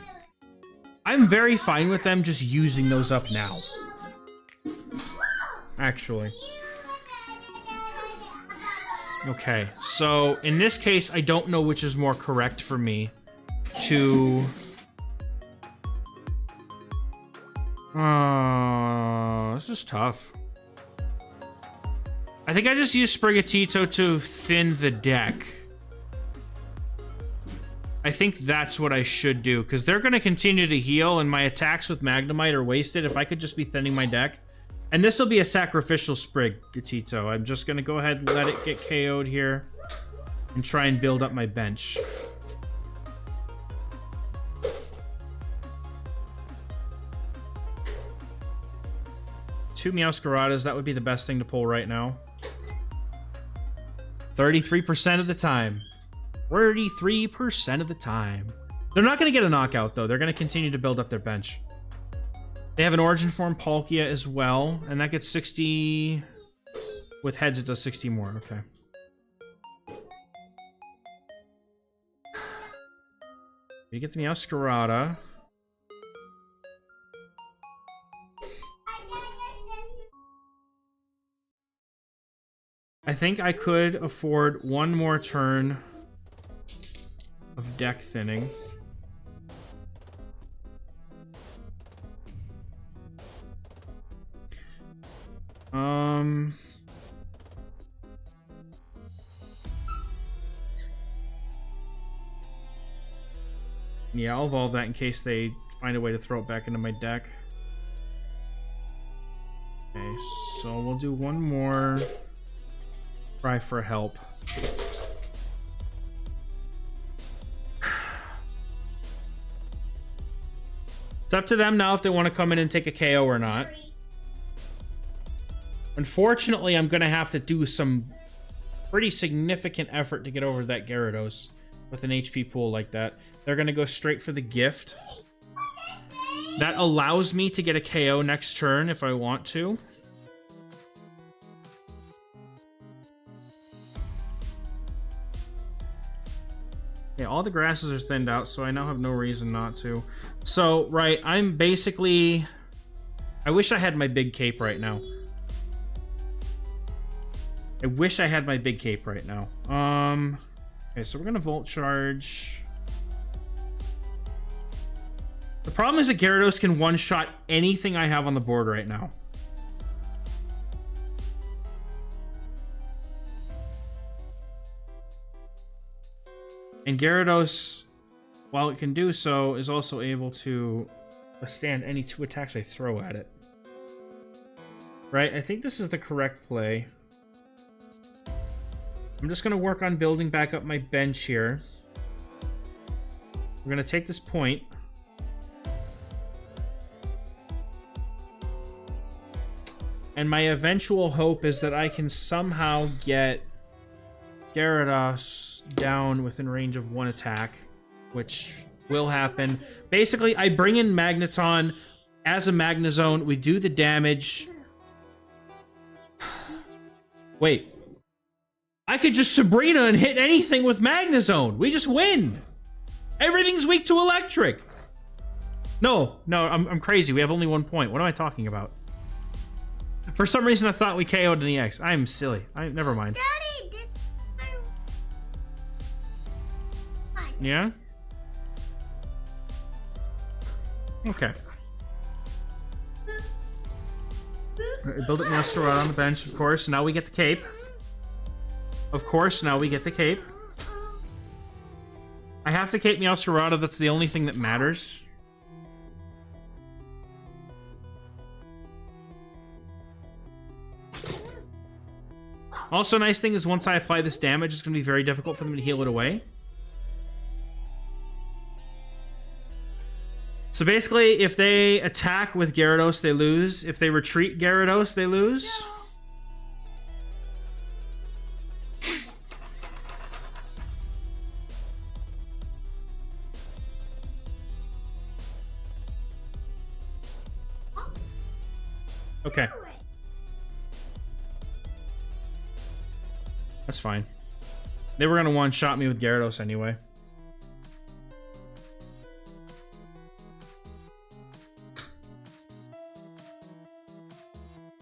S1: I'm very fine with them just using those up now. Actually. Okay, so in this case, I don't know which is more correct for me to... this is tough. I think I just use Sprigatito to thin the deck. I think that's what I should do, because they're going to continue to heal, and my attacks with Magnemite are wasted if I could just be thinning my deck. And this will be a sacrificial Sprigatito. I'm just going to go ahead and let it get KO'd here and try and build up my bench. Two Meowscaradas, that would be the best thing to pull right now. 33% of the time. 33% of the time. They're not going to get a knockout, though. They're going to continue to build up their bench. They have an Origin Form Palkia as well, and that gets 60... With heads, it does 60 more. Okay. You get the Meowscarada. I think I could afford one more turn of deck thinning. Yeah, I'll evolve that in case they find a way to throw it back into my deck. Okay, so we'll do one more try for help. It's up to them now if they want to come in and take a KO or not. Unfortunately, I'm going to have to do some pretty significant effort to get over that Gyarados with an HP pool like that. They're going to go straight for the gift. That allows me to get a KO next turn if I want to. Yeah, all the grasses are thinned out, so I now have no reason not to. So, right, I'm basically... I wish I had my big cape right now. I wish I had my big cape right now. Okay, so we're gonna Volt Charge. The problem is that Gyarados can one-shot anything I have on the board right now. And Gyarados, while it can do so, is also able to withstand any two attacks I throw at it. Right? I think this is the correct play. I'm just going to work on building back up my bench here. We're going to take this point. And my eventual hope is that I can somehow get Gyarados down within range of one attack, which will happen. Basically, I bring in Magneton as a Magnezone. We do the damage. Wait. I could just Sabrina and hit anything with Magnezone. We just win. Everything's weak to electric. No, I'm crazy. We have only 1 point. What am I talking about? For some reason, I thought we KO'd in the X. I'm silly. Never mind.
S2: Daddy, this...
S1: Yeah? Okay. Build it Meowscarada on the bench, of course. Now we get the cape. Of course, now we get the cape. I have to cape Meowscarada. That's the only thing that matters. Also, nice thing is once I apply this damage, it's going to be very difficult for them to heal it away. So basically, if they attack with Gyarados, they lose. If they retreat Gyarados, they lose. Okay. That's fine. They were gonna one-shot me with Gyarados anyway.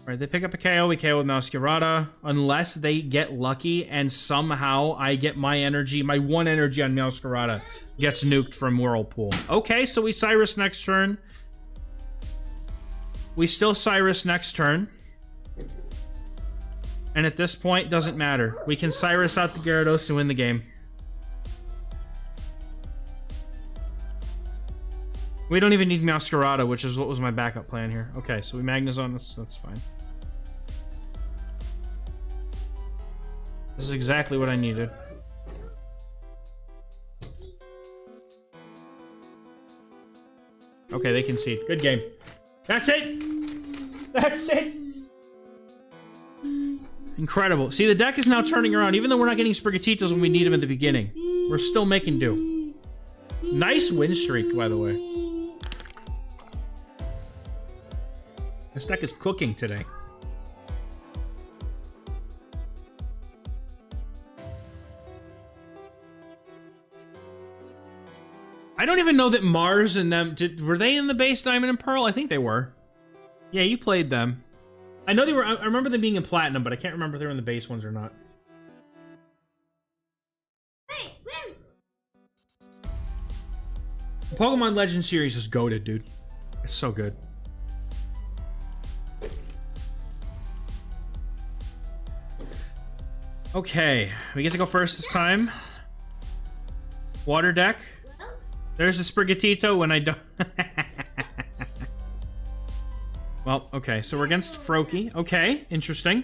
S1: Alright, they pick up a KO, we KO with Meowscarada. Unless they get lucky and somehow I get my energy, my 1 energy on Meowscarada gets nuked from Whirlpool. Okay, so we Cyrus next turn. We still Cyrus next turn. And at this point, doesn't matter. We can Cyrus out the Gyarados and win the game. We don't even need Meowscarada, which is what was my backup plan here. Okay, so we Magnezone, that's fine. This is exactly what I needed. Okay, they concede. Good game. That's it! That's it! Incredible. See, the deck is now turning around. Even though we're not getting Sprigatitos when we need them at the beginning, we're still making do. Nice win streak, by the way. This deck is cooking today. I don't even know that Mars and them... were they in the base Diamond and Pearl? I think they were. Yeah, you played them. I know they were... I remember them being in Platinum, but I can't remember if they were in the base ones or not.
S2: Hey, wait.
S1: The Pokemon Legends series is goated, dude. It's so good. Okay, we get to go first this time. Water deck. There's the Sprigatito when I don't... Well, okay, so we're against Froakie. Okay, interesting.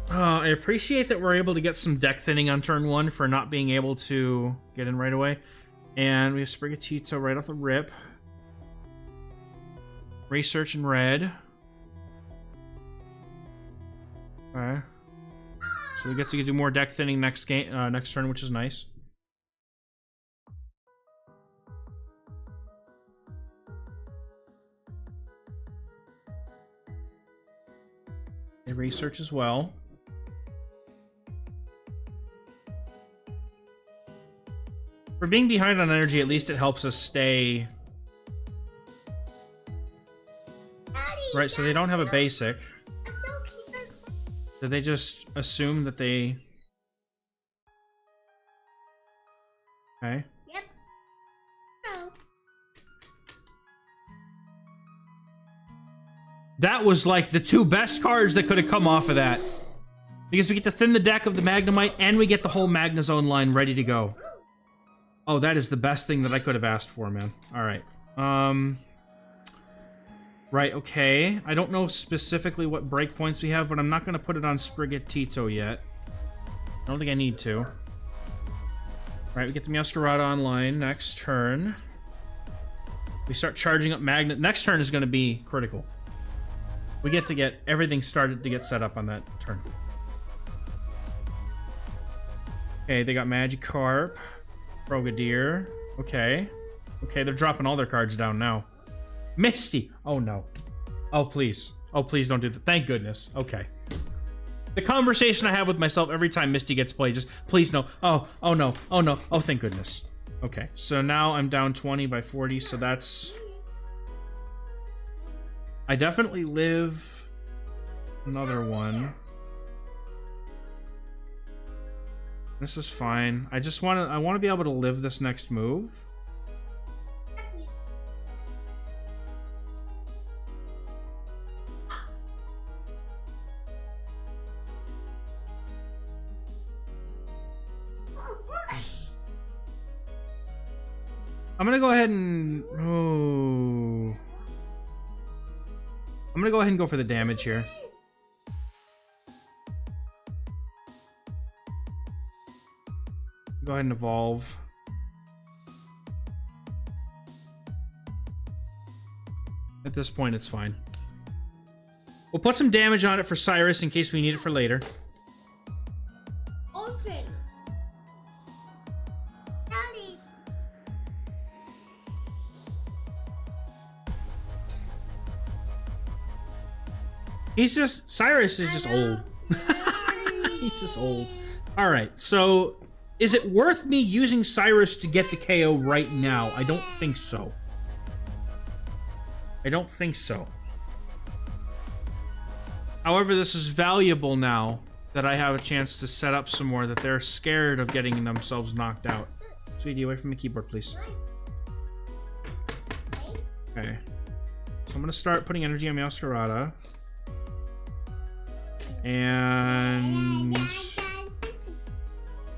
S1: I appreciate that we're able to get some deck thinning on turn 1 for not being able to get in right away. And we have Sprigatito right off the rip. Research in red. Okay. So we get to do more deck thinning next game, next turn, which is nice. They research as well. For being behind on energy, at least it helps us stay...
S2: Daddy,
S1: Right, so they don't have a basic.
S2: that's so cute.
S1: Did they just assume that they... Okay.
S2: Yep. Oh.
S1: That was like the 2 best cards that could have come off of that. Because we get to thin the deck of the Magnemite and we get the whole Magnezone line ready to go. Oh, that is the best thing that I could have asked for, man. Alright. Right, okay. I don't know specifically what breakpoints we have, but I'm not going to put it on Sprigatito yet. I don't think I need to. Alright, we get the Meowscarada online next turn. We start charging up Magnet. Next turn is going to be critical. We get to get everything started to get set up on that turn. Okay, they got Magikarp. Frogadier. Okay. Okay, they're dropping all their cards down now. Misty! Oh, no. Oh, please. Oh, please don't do that. Thank goodness. Okay. The conversation I have with myself every time Misty gets played, just, please no. Oh, oh no. Oh, no. Oh, thank goodness. Okay, so now I'm down 20 by 40, so that's... I definitely live another one. This is fine. I just want to... I want to be able to live this next move. I'm gonna go ahead and... Oh... I'm gonna go ahead and go for the damage here. Go ahead and evolve. At this point, it's fine. We'll put some damage on it for Cyrus in case we need it for later.
S2: Orphan. Daddy.
S1: Cyrus is just old. He's just old. All right, so is it worth me using Cyrus to get the KO right now? I don't think so. I don't think so. However, this is valuable now that I have a chance to set up some more that they're scared of getting themselves knocked out. Sweetie, away from the keyboard, please. Okay. So I'm going to start putting energy on Meowscarada. And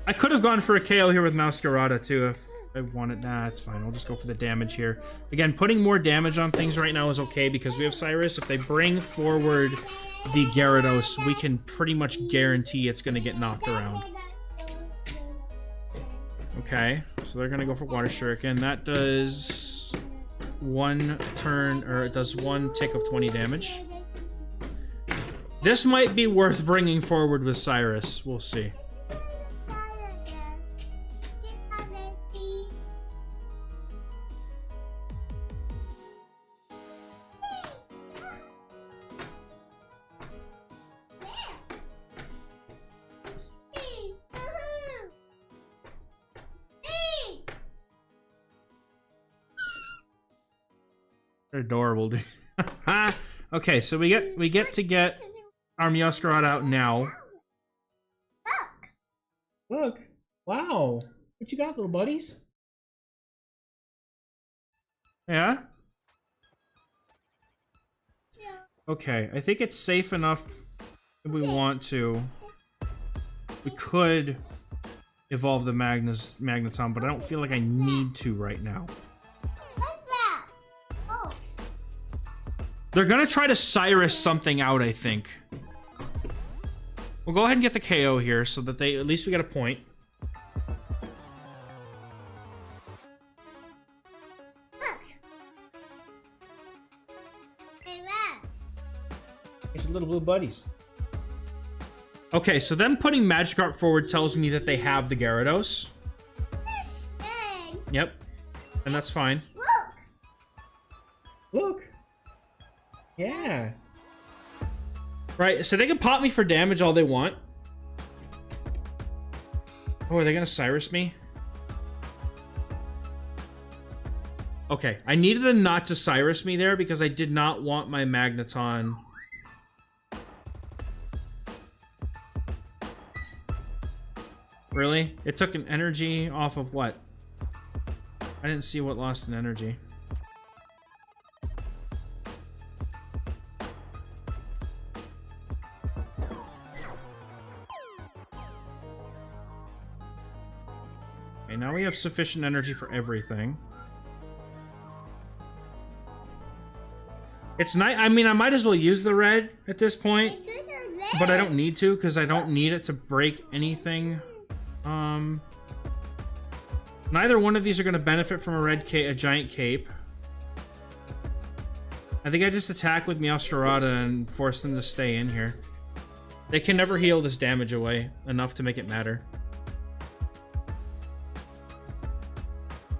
S1: I could have gone for a KO here with Meowscarada too if I wanted. Nah, it's fine. I'll just go for the damage here. Again, putting more damage on things right now is okay because we have Cyrus. If they bring forward the Gyarados, we can pretty much guarantee it's going to get knocked around. Okay, so they're going to go for Water Shuriken. That does one turn, or it does one tick of 20 damage. This might be worth bringing forward with Cyrus. We'll see. They're adorable, dude. Okay, so we get to get our Meowscarada out now. Look. Wow. What you got, little buddies? Yeah? Okay, I think it's safe enough if we want to. We could evolve the Magneton, but I don't feel like I need to right now. They're gonna try to Cyrus something out, I think. We'll go ahead and get the KO here so that at least we get a point. There's little blue buddies. Okay, so them putting Magikarp forward tells me that they have the Gyarados. Yep. And that's fine. Look. Yeah. Right, so they can pop me for damage all they want. Oh, are they gonna Cyrus me? Okay, I needed them not to Cyrus me there because I did not want my Magneton. Really? It took an energy off of what? I didn't see what lost an energy. Okay, now we have sufficient energy for everything. It's nice. I mean, I might as well use the red at this point, but I don't need to because I don't need it to break anything. Neither one of these are going to benefit from a giant cape. I think I just attack with Meowscarada and force them to stay in here. They can never heal this damage away enough to make it matter.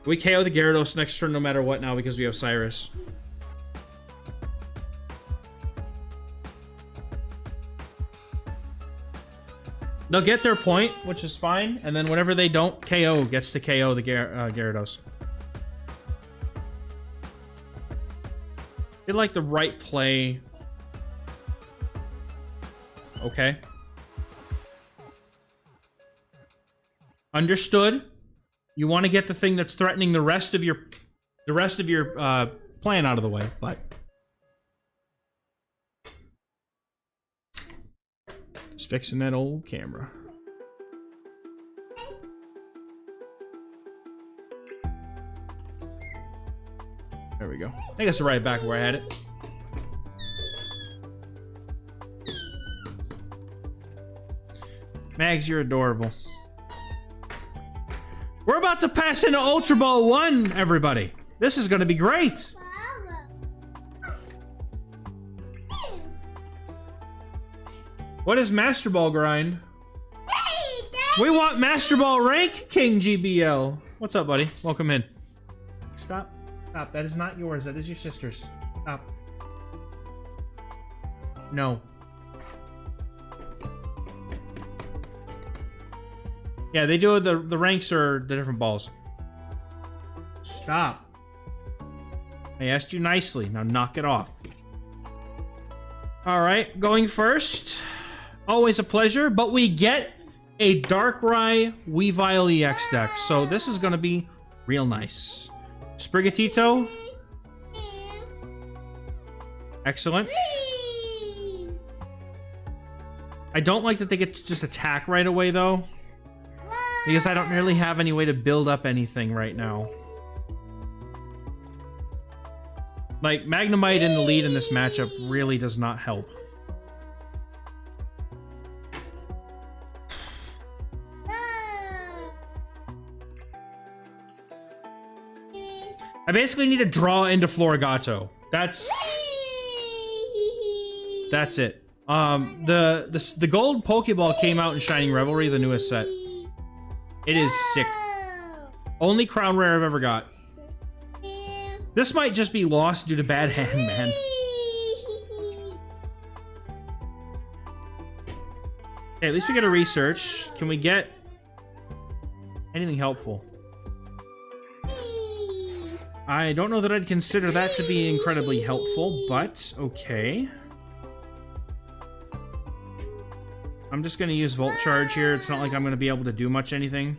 S1: We KO the Gyarados next turn no matter what now because we have Cyrus. They'll get their point, which is fine, and then whenever they don't, KO gets to KO the Gyarados. Did like the right play. Okay. Understood. You want to get the thing that's threatening the rest of your plan out of the way, but just fixing that old camera. There we go. I think that's right back where I had it. Mags, you're adorable. We're about to pass into Ultra Ball 1, everybody. This is going to be great. What is Master Ball grind? We want Master Ball rank, King GBL. What's up, buddy? Welcome in. Stop. Stop. That is not yours. That is your sister's. Stop. No. Yeah, they do the ranks are the different balls. Stop. I asked you nicely. Now knock it off. All right, going first. Always a pleasure, but we get a Darkrai Weavile EX deck, so this is gonna be real nice. Sprigatito. Excellent. I don't like that they get to just attack right away, though. Because I don't really have any way to build up anything right now. Like, Magnemite in the lead in this matchup really does not help. I basically need to draw into Florigato. That's it. The gold Pokeball came out in Shining Revelry, the newest set. It is sick. Only Crown Rare I've ever got. This might just be lost due to bad hand, man. Okay, at least we get a research. Can we get anything helpful? I don't know that I'd consider that to be incredibly helpful, but okay. I'm just gonna use Volt Charge here. It's not like I'm gonna be able to do much anything.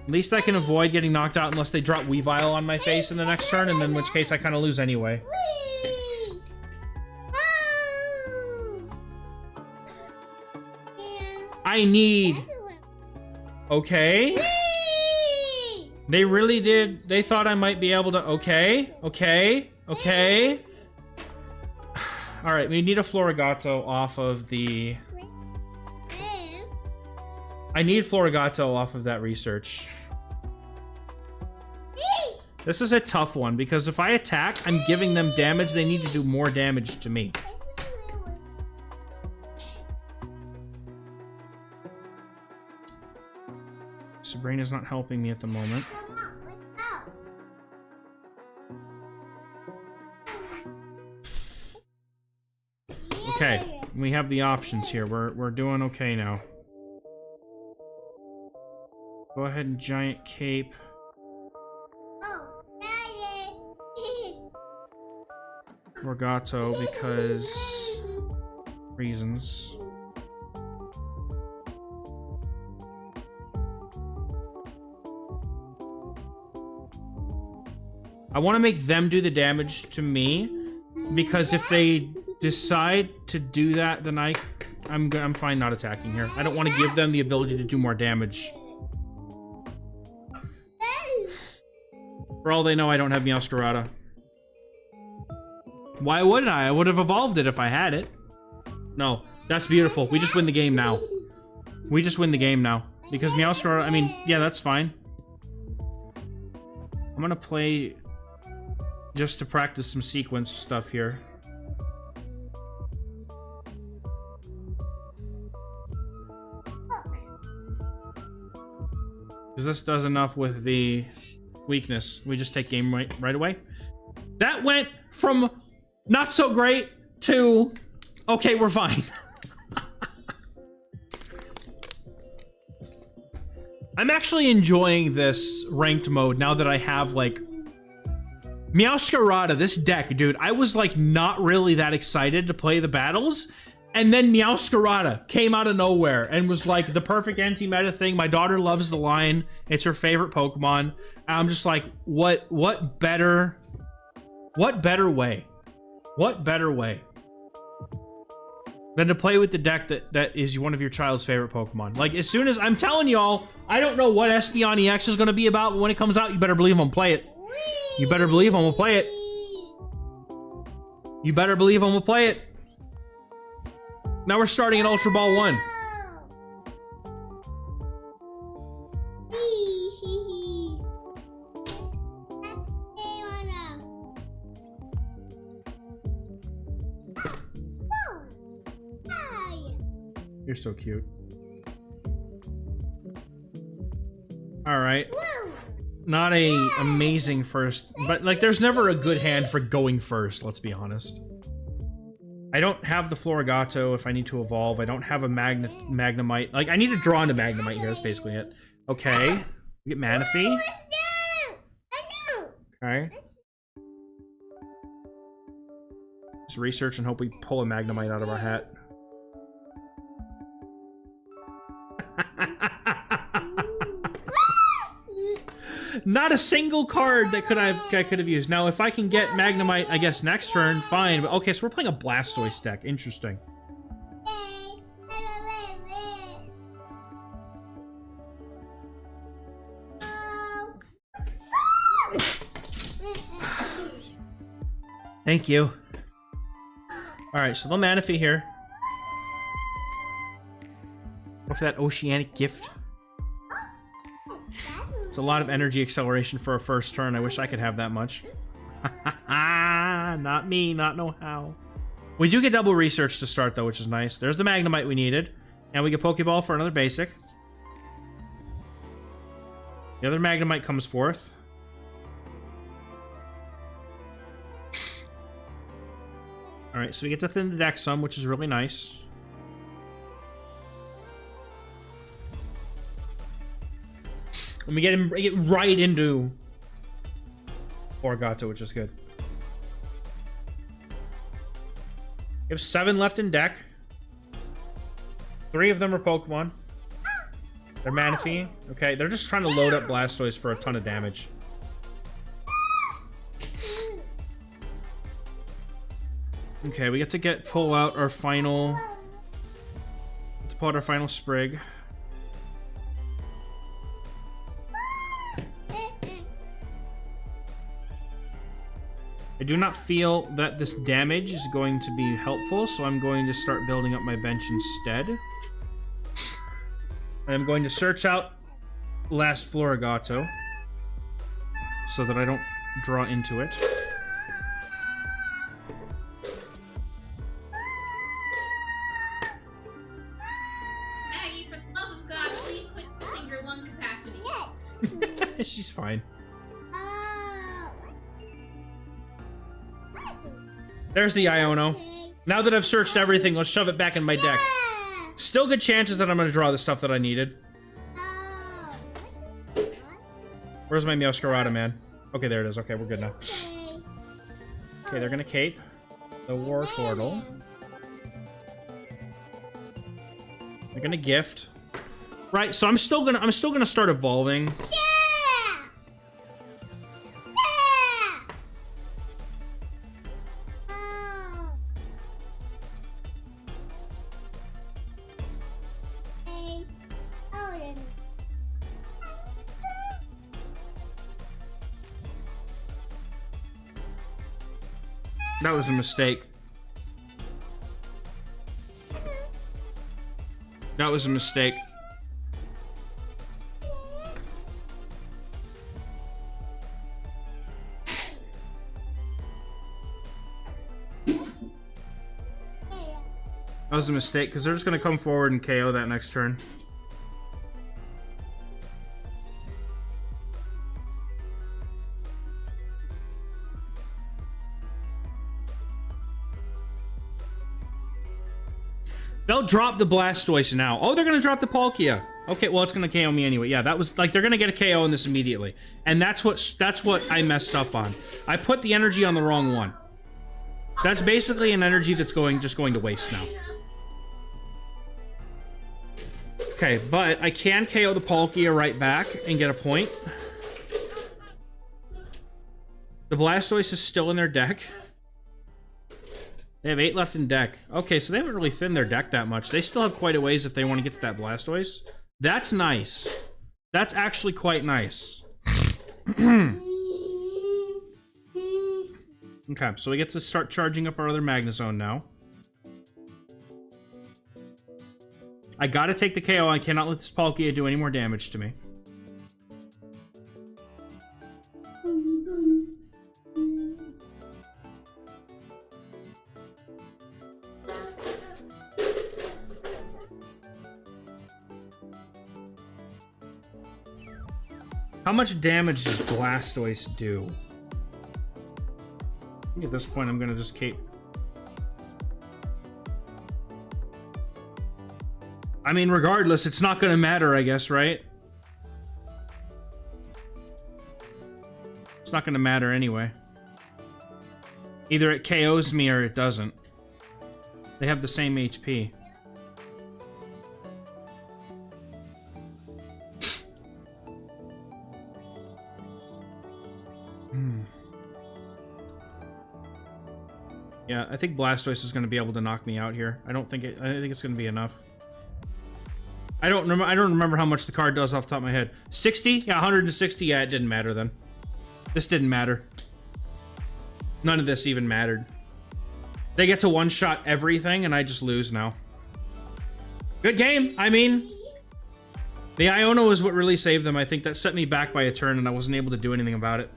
S1: At least I can avoid getting knocked out unless they drop Weavile on my face in the next turn, and in which case I kind of lose anyway. I need... Okay. They really did. They thought I might be able to... Okay. Okay. Okay. Alright, we need a Florigato off of the... I need Florigato off of that research. This is a tough one, because if I attack, I'm giving them damage. They need to do more damage to me. Sabrina's not helping me at the moment. Okay, we have the options here. We're doing okay now. Go ahead and Giant Cape. Florigato because reasons. I want to make them do the damage to me, because if they decide to do that, then I'm fine not attacking here. I don't want to give them the ability to do more damage. For all they know, I don't have Meowscarada. Why wouldn't I? I would have evolved it if I had it. No, that's beautiful. We just win the game now. We just win the game now. Because Meowscarada, I mean, yeah, that's fine. I'm gonna play just to practice some sequence stuff here. Because this does enough with the weakness. We just take game right away. That went from not so great to okay, we're fine. I'm actually enjoying this ranked mode now that I have, like, Meowscarada, this deck, dude. I was, like, not really that excited to play the battles, and then Meowscarada came out of nowhere and was, like, the perfect anti-meta thing. My daughter loves the line. It's her favorite Pokemon. And I'm just like, what better way? What better way than to play with the deck that is one of your child's favorite Pokemon? Like, as soon as... I'm telling y'all, I don't know what Espeon EX is going to be about, but when it comes out, you better believe I'm gonna play it. You better believe I'm gonna play it. You better believe I'm gonna play it. Now we're starting at Ultra Ball 1. You're so cute. All right. Not a amazing first, but like there's never a good hand for going first, let's be honest. I don't have the Florigato if I need to evolve. I don't have a Magnemite. Like, I need to draw into Magnemite here, is basically it. Okay. We get Manaphy. Okay. Just research and hope we pull a Magnemite out of our hat. Not a single card that I could have used. Now, if I can get Magnemite, I guess next turn, fine. But okay, so we're playing a Blastoise deck. Interesting. Thank you. All right, so the Manaphy here. What for that Oceanic Gift? It's a lot of energy acceleration for a first turn. I wish I could have that much. Not me, not know how. We do get double research to start, though, which is nice. There's the Magnemite we needed. And we get Pokeball for another basic. The other Magnemite comes forth. Alright, so we get to thin the deck some, which is really nice. And we get right into Florigato, which is good. We have 7 left in deck. 3 of them are Pokemon. They're Manaphy. Okay, they're just trying to load up Blastoise for a ton of damage. Okay, we get to pull out our final Sprig. I do not feel that this damage is going to be helpful, so I'm going to start building up my bench instead. I'm going to search out last Florigato so that I don't draw into it.
S3: Maggie, for the love of God, please quit testing your lung capacity.
S1: She's fine. There's the Iono. Now that I've searched everything, let's shove it back in my deck. Still good chances that I'm going to draw the stuff that I needed. Where's my Meowscarada, man? Okay, there it is. Okay, we're good now. Okay, they're going to cape the Wartortle. They're going to gift. Right, so I'm still going to start evolving. That was a mistake. That was a mistake. That was a mistake, because they're just going to come forward and KO that next turn. They'll drop the Blastoise now. Oh, they're going to drop the Palkia. Okay, well, it's going to KO me anyway. Yeah, that was like they're going to get a KO on this immediately. And that's what I messed up on. I put the energy on the wrong one. That's basically an energy that's just going to waste now. Okay, but I can KO the Palkia right back and get a point. The Blastoise is still in their deck. They have 8 left in deck. Okay, so they haven't really thinned their deck that much. They still have quite a ways if they want to get to that Blastoise. That's nice. That's actually quite nice. Okay, so we get to start charging up our other Magnezone now. I gotta take the KO. I cannot let this Palkia do any more damage to me. How much damage does Blastoise do? I think at this point I'm gonna just keep... I mean, regardless, it's not gonna matter, I guess, right? It's not gonna matter anyway. Either it KOs me or it doesn't. They have the same HP. Yeah, I think Blastoise is going to be able to knock me out here. I think it's going to be enough. I don't remember how much the card does off the top of my head. 60? Yeah, 160. Yeah, it didn't matter then. This didn't matter. None of this even mattered. They get to one-shot everything, and I just lose now. Good game. I mean, the Iono is what really saved them. I think that set me back by a turn, and I wasn't able to do anything about it.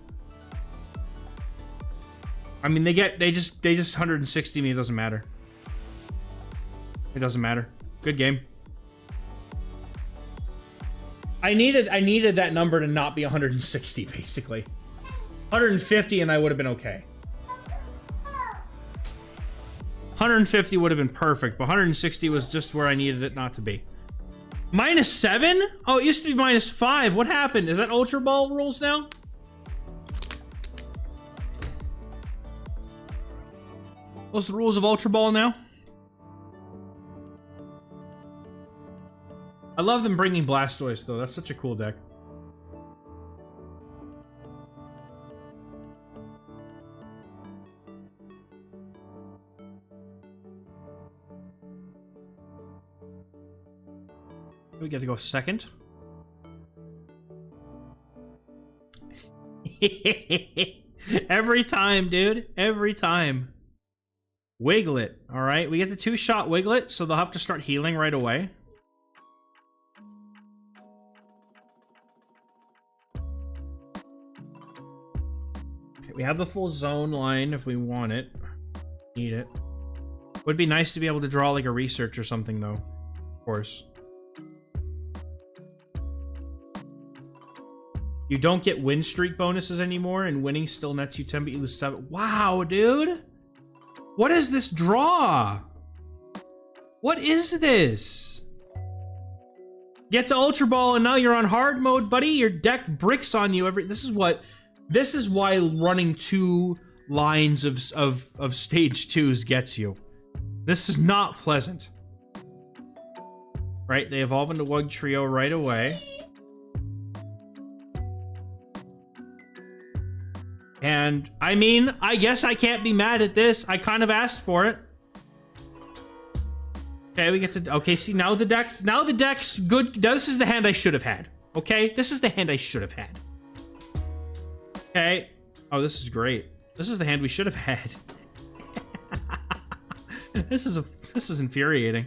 S1: I mean, they just 160 me. It doesn't matter. It doesn't matter. Good game. I needed that number to not be 160, basically. 150 and I would have been okay. 150 would have been perfect, but 160 was just where I needed it not to be. -7? Oh, it used to be -5. What happened? Is that Ultra Ball rules now? What's the rules of Ultra Ball now? I love them bringing Blastoise, though. That's such a cool deck. We get to go second. Every time, dude. Every time. Wiglet. Alright, we get the 2-shot Wiglet, so they'll have to start healing right away. Okay, we have the full zone line if we want it. Need it. Would be nice to be able to draw like a research or something, though. Of course. You don't get win streak bonuses anymore, and winning still nets you 10, but you lose 7. Wow, dude! What is this draw? What is this? Get to Ultra Ball, and now you're on hard mode, buddy. Your deck bricks on you every... This is why running 2 lines of stage 2s gets you. This is not pleasant. Right, they evolve into Wug Trio right away. And, I mean, I guess I can't be mad at this. I kind of asked for it. Okay, we get to... Okay, see, now the deck's good. Now, this is the hand I should have had. Okay? This is the hand I should have had. Okay. Oh, this is great. This is the hand we should have had. This is infuriating.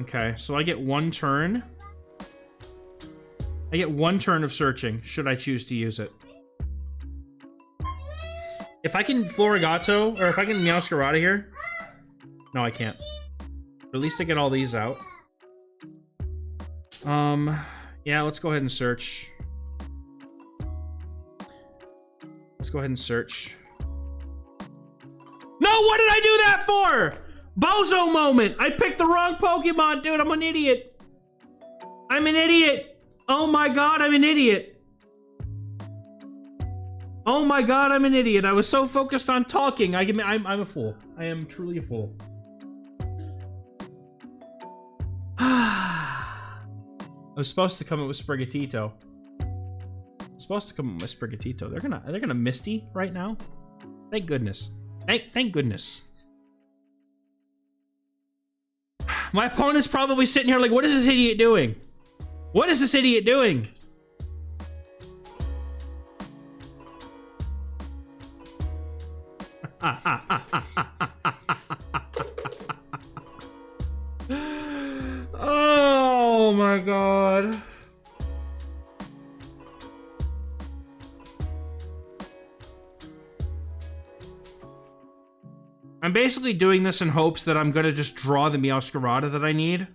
S1: Okay, so I get 1 turn. I get 1 turn of searching, should I choose to use it. If I can Florigato, or if I can Meowscarada here... No, I can't. But at least I get all these out. Yeah, let's go ahead and search. Let's go ahead and search. No, what did I do that for? Bozo moment! I picked the wrong Pokemon, dude, I'm an idiot. I'm an idiot. Oh my god, I'm an idiot. Oh my god, I'm an idiot. I was so focused on talking. I'm a fool. I am truly a fool. I was supposed to come up with Sprigatito. They're gonna Misty right now. Thank goodness. Thank goodness. My opponent's probably sitting here like, what is this idiot doing? What is this idiot doing? Oh my god. I'm basically doing this in hopes that I'm gonna just draw the Meowscarada that I need.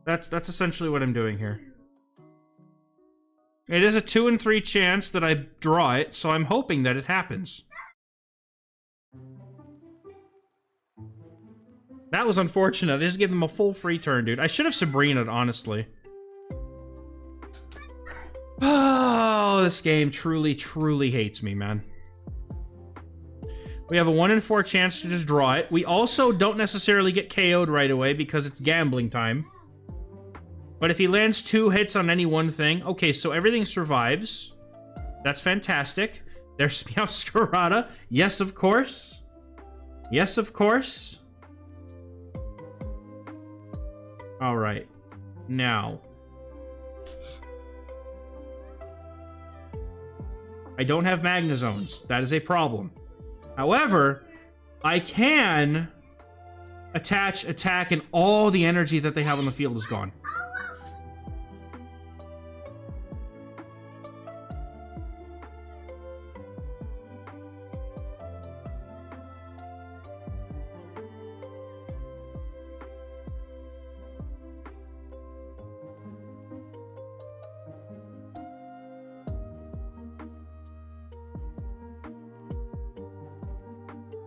S1: That's essentially what I'm doing here. It is a 2 in 3 chance that I draw it, so I'm hoping that it happens. That was unfortunate. I just gave them a full free turn, dude. I should have Sabrina'd, honestly. Oh, this game truly, truly hates me, man. We have a 1 in 4 chance to just draw it. We also don't necessarily get KO'd right away because it's gambling time. But if he lands 2 hits on any one thing... Okay, so everything survives. That's fantastic. There's Meowscarada. Yes, of course. Yes, of course. Alright. Now. I don't have Magnazones. That is a problem. However, I can attack, and all the energy that they have on the field is gone.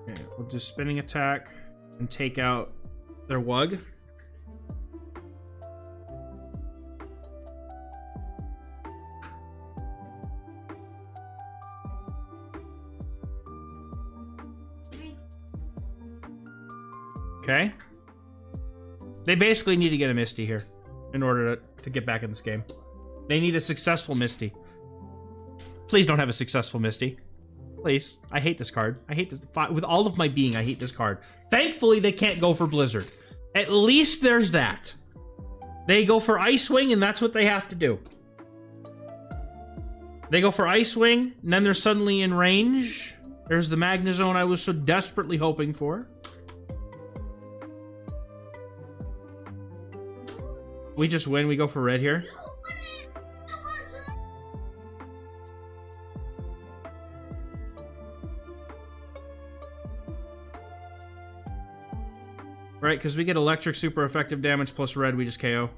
S1: Okay, we'll do spinning attack and take out their Wug. Okay. They basically need to get a Misty here in order to get back in this game. They need a successful Misty. Please don't have a successful Misty. Please. I hate this card. I hate this. With all of my being, I hate this card. Thankfully, they can't go for Blizzard. At least there's that. They go for Ice Wing, and that's what they have to do. They go for Ice Wing, and then they're suddenly in range. There's the Magnezone I was so desperately hoping for. We just win. We go for red here. Right, because we get electric super effective damage plus red, we just KO.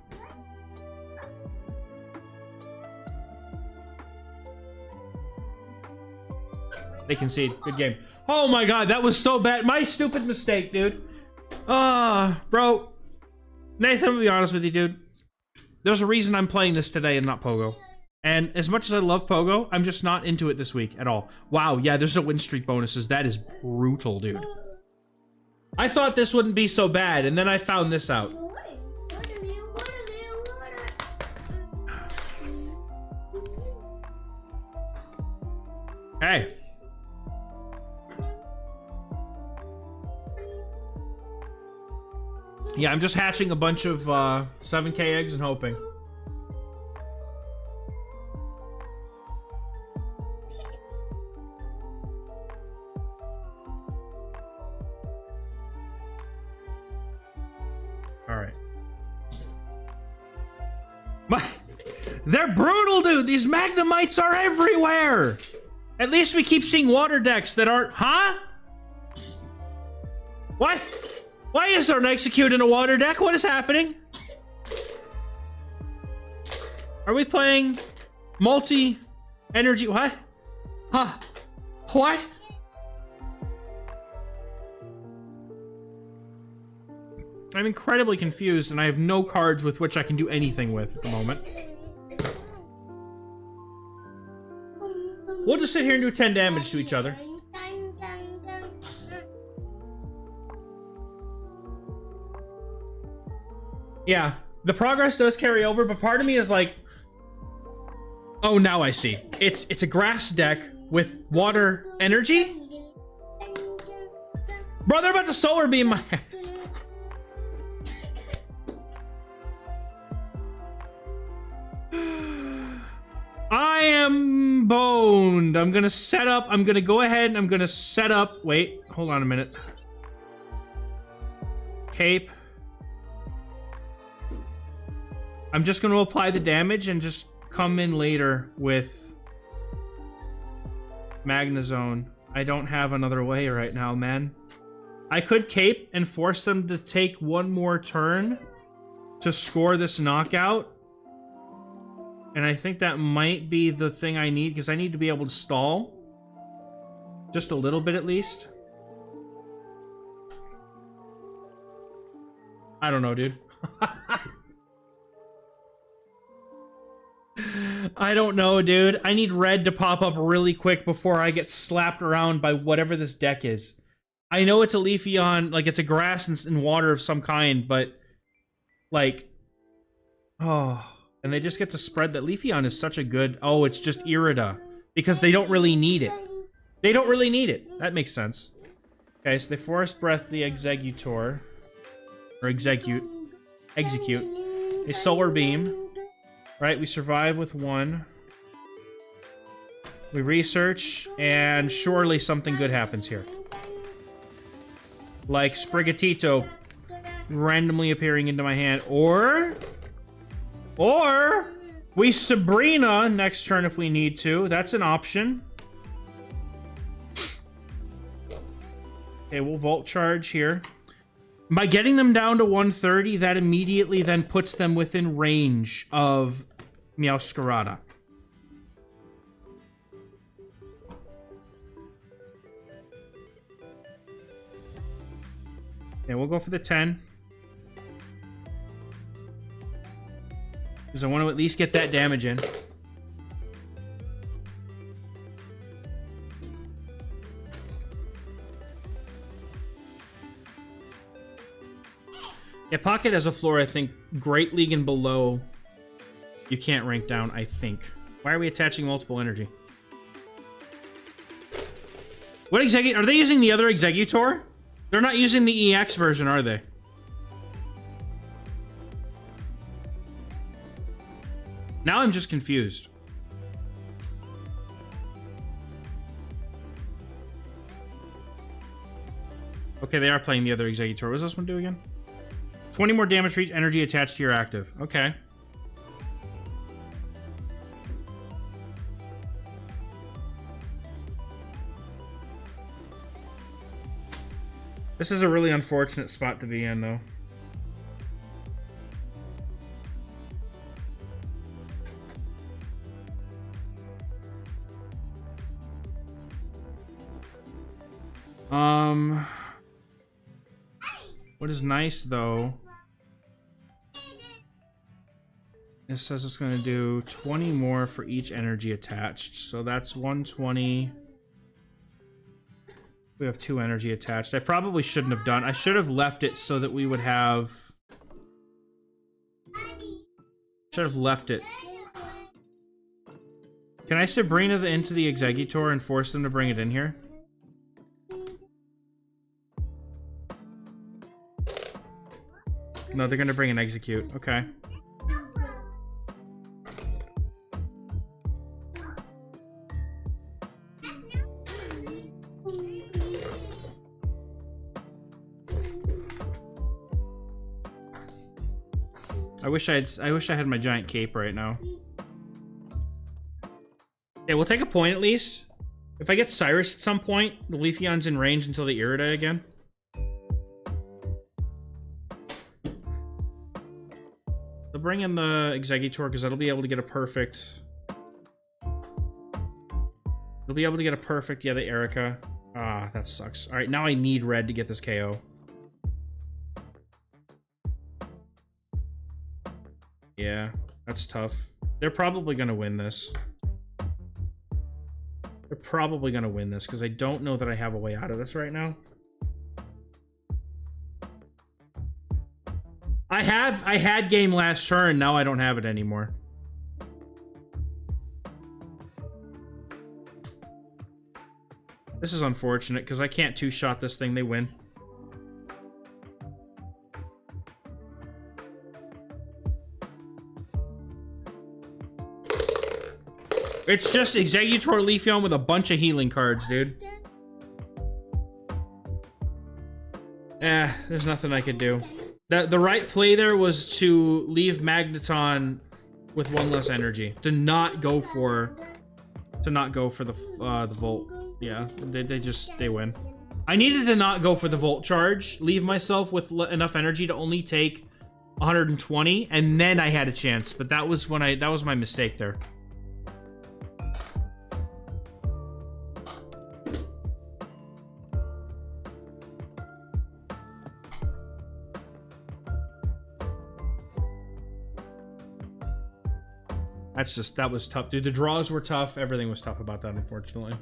S1: They concede. Good game. Oh my god, that was so bad. My stupid mistake, dude. Bro. Nathan, I'm gonna be honest with you, dude. There's a reason I'm playing this today and not Pogo. And as much as I love Pogo, I'm just not into it this week at all. Wow, yeah, there's no win streak bonuses. That is brutal, dude. I thought this wouldn't be so bad, and then I found this out. Hey. Yeah, I'm just hatching a bunch of 7K eggs and hoping. Alright. They're brutal, dude! These Magnemites are everywhere! At least we keep seeing water decks that aren't... Huh? What? Why is there an Execute in a water deck? What is happening? Are we playing multi-energy? What? Huh? What? I'm incredibly confused, and I have no cards with which I can do anything with at the moment. We'll just sit here and do 10 damage to each other. Yeah, the progress does carry over, but part of me is like, oh, now I see. It's a grass deck with water energy? Bro, they're about to solar beam my ass. I am boned. I'm gonna set up. I'm gonna go ahead and I'm gonna set up. Wait, hold on a minute. Cape. I'm just gonna apply the damage and just come in later with Magnezone. I don't have another way right now, man. I could cape and force them to take one more turn, to score this knockout. And I think that might be the thing I need, because I need to be able to stall. Just a little bit at least. I don't know, dude. I don't know, dude. I need red to pop up really quick before I get slapped around by whatever this deck is. I know it's a Leafeon, like it's a grass and water of some kind, but like, oh, and they just get to spread that. Leafeon is such a good, oh, it's just Irida, because they don't really need it. They don't really need it. That makes sense. Okay, so they Forest Breath the Executor, or execute, a Solar Beam. Right, we survive with 1. We research, and surely something good happens here. Like Sprigatito randomly appearing into my hand, or we Sabrina next turn if we need to. That's an option. Okay, we'll Volt Charge here. By getting them down to 130, that immediately then puts them within range of Meowscarada. Okay, we'll go for the 10. Because I want to at least get that damage in. Yeah, Pocket as a floor, I think, Great League and below, you can't rank down, I think. Why are we attaching multiple energy? What are they using the other Executor? They're not using the EX version, are they? Now I'm just confused. Okay, they are playing the other Executor. What does this one do again? 20 more damage for each energy attached to your active. Okay. This is a really unfortunate spot to be in, though. What is nice, though, it says it's going to do 20 more for each energy attached. So that's 120. We have 2 energy attached. I probably shouldn't have done. I should have left it so that we would have... Should have left it. Can I Sabrina into the Executor and force them to bring it in here? No, they're gonna bring an Execute. Okay. I wish I had my giant cape right now. Okay, we'll take a point at least. If I get Cyrus at some point, the Leafeon's in range until the Irida again. They'll bring in the Executor because that'll be able to get a perfect. It'll be able to get a perfect, yeah, the Erica. Ah, that sucks. Alright, now I need red to get this KO. Yeah, that's tough. They're probably gonna win this. They're probably gonna win this because I don't know that I have a way out of this right now. I had game last turn, now I don't have it anymore. This is unfortunate because I can't two-shot this thing, they win. It's just Executor Leafeon with a bunch of healing cards, dude. There's nothing I could do. The right play there was to leave Magneton with 1 less energy. To not go for the Volt. Yeah, they win. I needed to not go for the Volt Charge. Leave myself with enough energy to only take 120, and then I had a chance. But that was when that was my mistake there. That was tough, dude. The draws were tough. Everything was tough about that, unfortunately.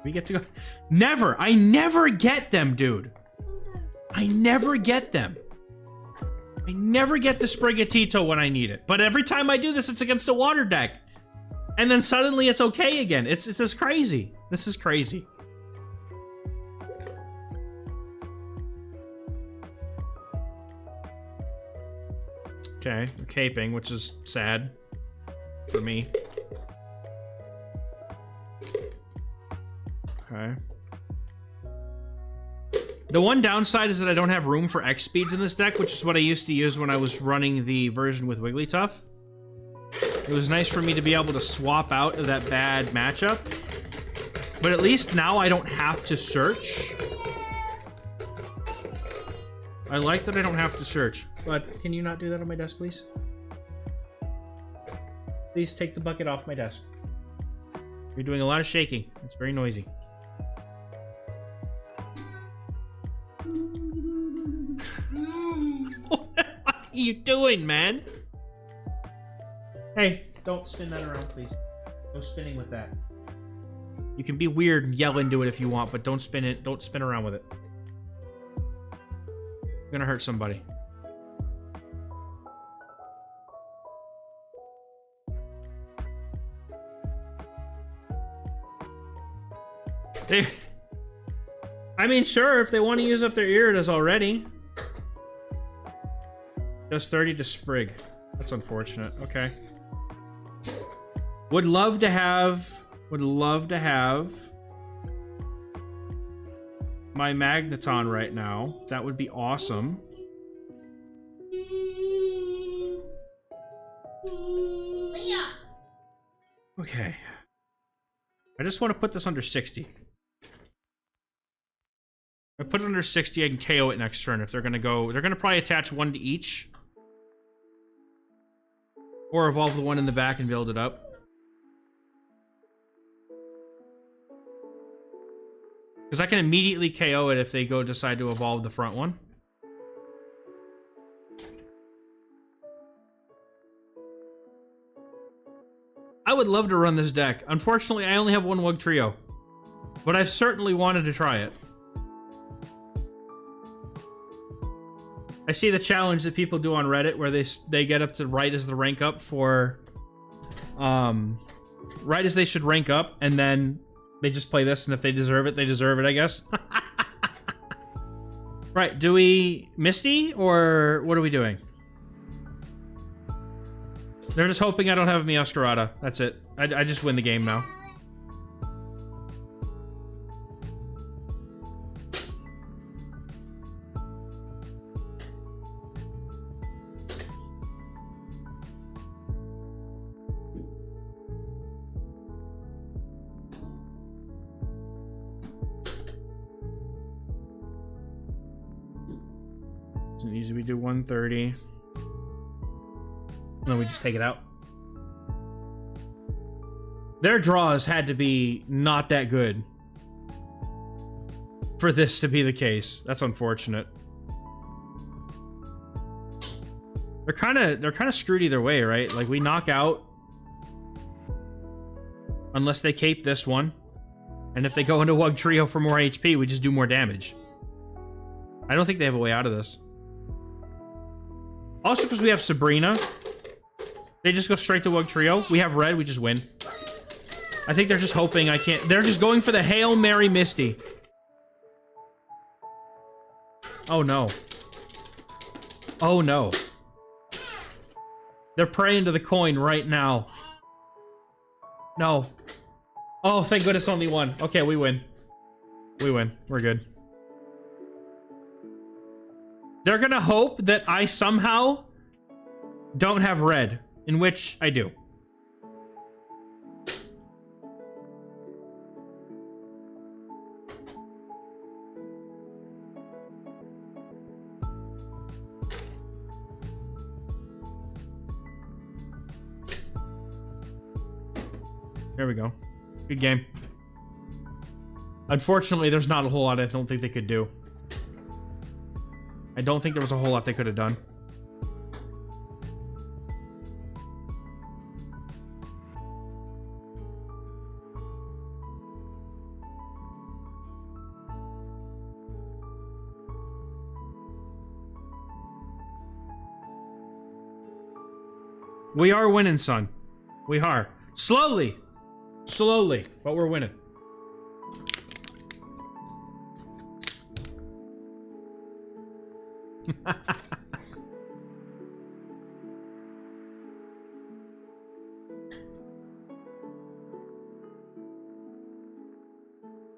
S1: We get to go. Never. I never get them, dude. I never get them. I never get the Sprigatito when I need it. But every time I do this, it's against a water deck. And then suddenly it's okay again. It's just crazy. This is crazy. Okay, we're caping, which is sad for me. Okay. The one downside is that I don't have room for X speeds in this deck, which is what I used to use when I was running the version with Wigglytuff. It was nice for me to be able to swap out of that bad matchup. But at least now I don't have to search. I like that I don't have to search. But can you not do that on my desk, please? Please take the bucket off my desk. You're doing a lot of shaking. It's very noisy. What are you doing, man? Hey, don't spin that around, please. No spinning with that. You can be weird and yell into it if you want, but don't spin it. Don't spin around with it. You're gonna hurt somebody. I mean, sure, if they want to use up their Iridas already. Just 30 to Sprig. That's unfortunate. Okay. Would love to have my Magneton right now. That would be awesome. Okay. I just want to put this under 60. I put it under 60, I can KO it next turn if they're gonna go. They're gonna probably attach one to each. Or evolve the one in the back and build it up. Because I can immediately KO it if they go decide to evolve the front one. I would love to run this deck. Unfortunately, I only have one Wug Trio. But I've certainly wanted to try it. I see the challenge that people do on Reddit where they get up to right as the rank up for... right as they should rank up, and then they just play this, and if they deserve it, they deserve it, I guess. Right, do we Misty, or what are we doing? They're just hoping I don't have Meowscarada. That's it. I just win the game now. Isn't easy. We do 130. And then we just take it out. Their draws had to be not that good for this to be the case. That's unfortunate. They're kind of screwed either way, right? Like, we knock out unless they cape this one. And if they go into Wug Trio for more HP, we just do more damage. I don't think they have a way out of this. Also, because we have Sabrina, they just go straight to Wug Trio. We have red, we just win. I think they're just hoping I can't. They're just going for the Hail Mary Misty. Oh no. Oh no. They're praying to the coin right now. No. Oh, thank goodness only one. Okay, we win. We win. We're good. They're gonna hope that I somehow don't have red, in which I do. There we go. Good game. Unfortunately, there's not a whole lot I don't think they could do. I don't think there was a whole lot they could have done. We are winning, son. We are. Slowly. Slowly, but we're winning.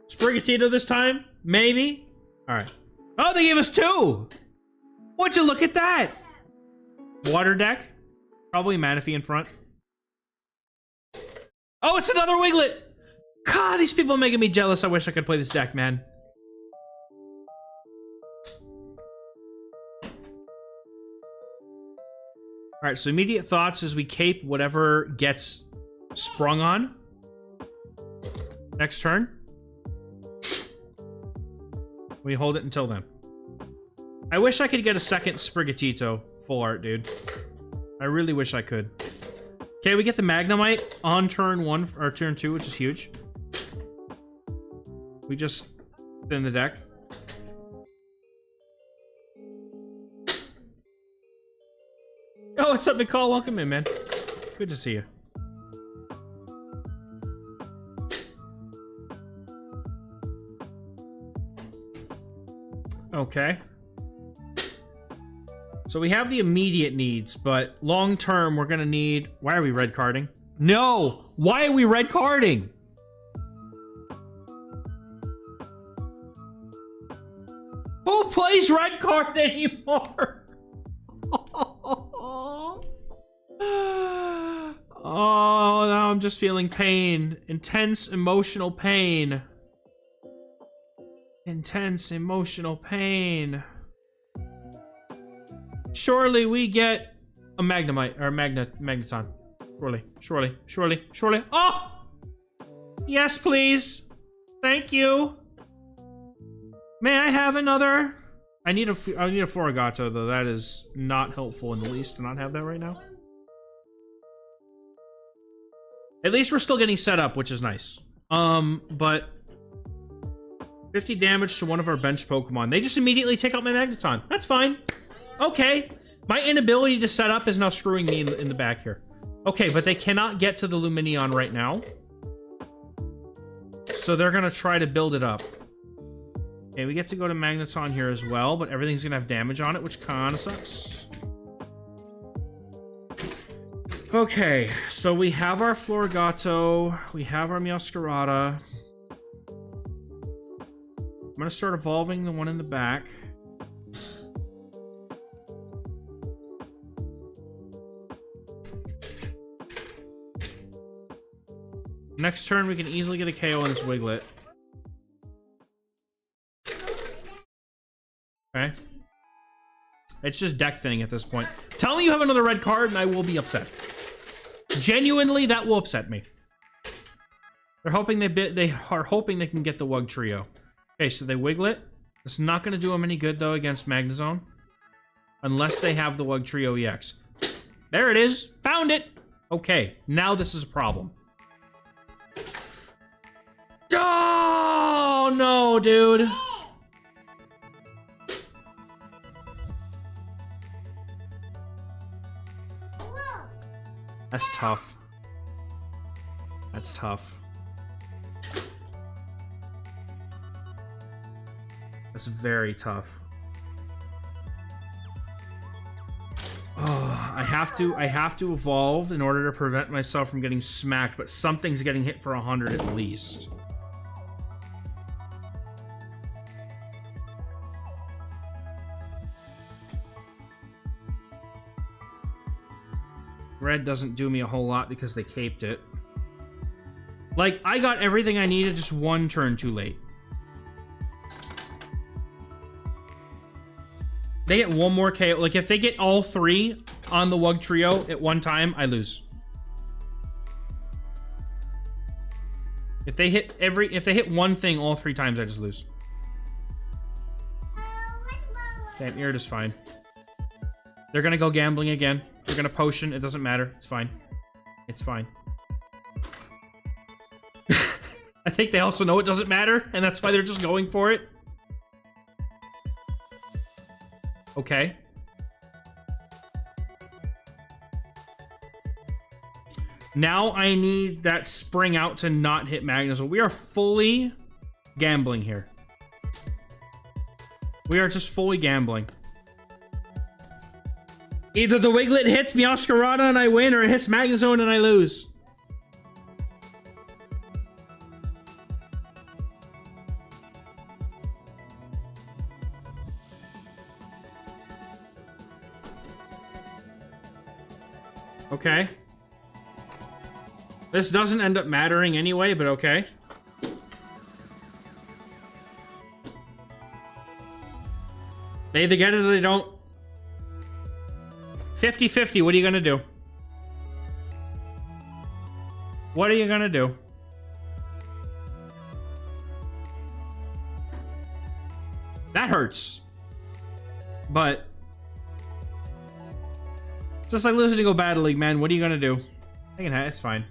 S1: Sprigatito this time? Maybe? Alright. Oh, they gave us 2! Would you look at that? Water deck? Probably Manaphy in front. Oh, it's another Wiglet! God, these people are making me jealous. I wish I could play this deck, man. Alright, so immediate thoughts is we cape whatever gets sprung on. Next turn. We hold it until then. I wish I could get a second Sprigatito full art, dude. I really wish I could. Okay, we get the Magnemite on turn 1 or turn 2, which is huge. We just thin the deck. Oh, what's up, McCall? Welcome in, man. Good to see you. Okay. So we have the immediate needs, but long term, we're gonna need... Why are we red carding? No! Why are we red carding? Who plays red card anymore? Oh, now I'm just feeling pain. Intense emotional pain. Intense emotional pain. Surely we get a Magnemite or a Magneton. Surely. Oh! Yes, please. Thank you. May I have another? I need a Florigato, though. That is not helpful in the least to not have that right now. At least we're still getting set up, which is nice. But 50 damage to one of our bench Pokemon. They just immediately take out my Magneton. That's fine. Okay. My inability to set up is now screwing me in the back here. Okay, but they cannot get to the Lumineon right now. So they're going to try to build it up. Okay, we get to go to Magneton here as well, but everything's going to have damage on it, which kind of sucks. Okay, so we have our Florigato. We have our Meowscarada. I'm going to start evolving the one in the back. Next turn, we can easily get a KO on this Wiglet. Okay. It's just deck thinning at this point. Tell me you have another red card and I will be upset. Genuinely, that will upset me. They're hoping they are hoping they can get the Wug Trio. Okay, so they Wiglet. It's not going to do them any good, though, against Magnezone. Unless they have the Wug Trio EX. There it is. Found it. Okay, now this is a problem. Oh, no, dude. That's tough. That's tough. That's very tough. Oh, I have to evolve in order to prevent myself from getting smacked, but something's getting hit for 100 at least. Red doesn't do me a whole lot because they caped it. Like, I got everything I needed just one turn too late. They get one more KO. Like, if they get all three on the Wug Trio at one time, I lose. If they hit one thing all three times, I just lose. Damn, Irid is fine. They're gonna go gambling again. They're gonna potion. It doesn't matter. It's fine. It's fine. I think they also know it doesn't matter, and that's why they're just going for it. Okay. Now I need that spring out to not hit Magnezone. We are fully gambling here. We are just fully gambling. Either the Wiglet hits Meowscarada and I win, or it hits Magnezone and I lose. Okay. This doesn't end up mattering anyway, but okay. They either get it or they don't. 50-50, what are you gonna do? What are you gonna do? That hurts. But it's just like losing to go Battle League, man. What are you gonna do? It's fine.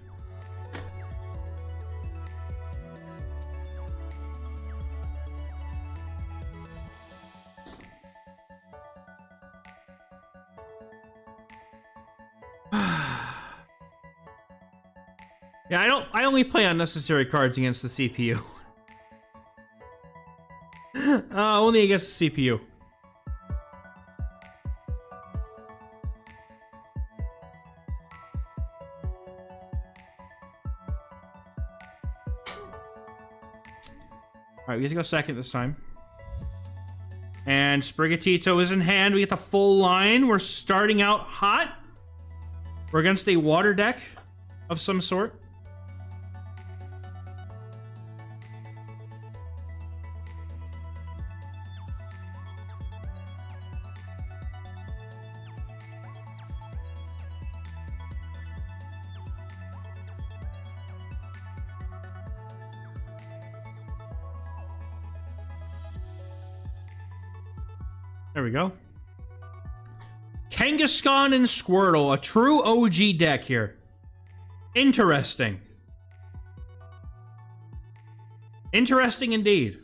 S1: Yeah, I only play unnecessary cards against the CPU. Only against the CPU. Alright, we get to go second this time. And Sprigatito is in hand. We get the full line. We're starting out hot. We're against a water deck of some sort. There we go. Kangaskhan and Squirtle, a true OG deck here. Interesting. Interesting indeed.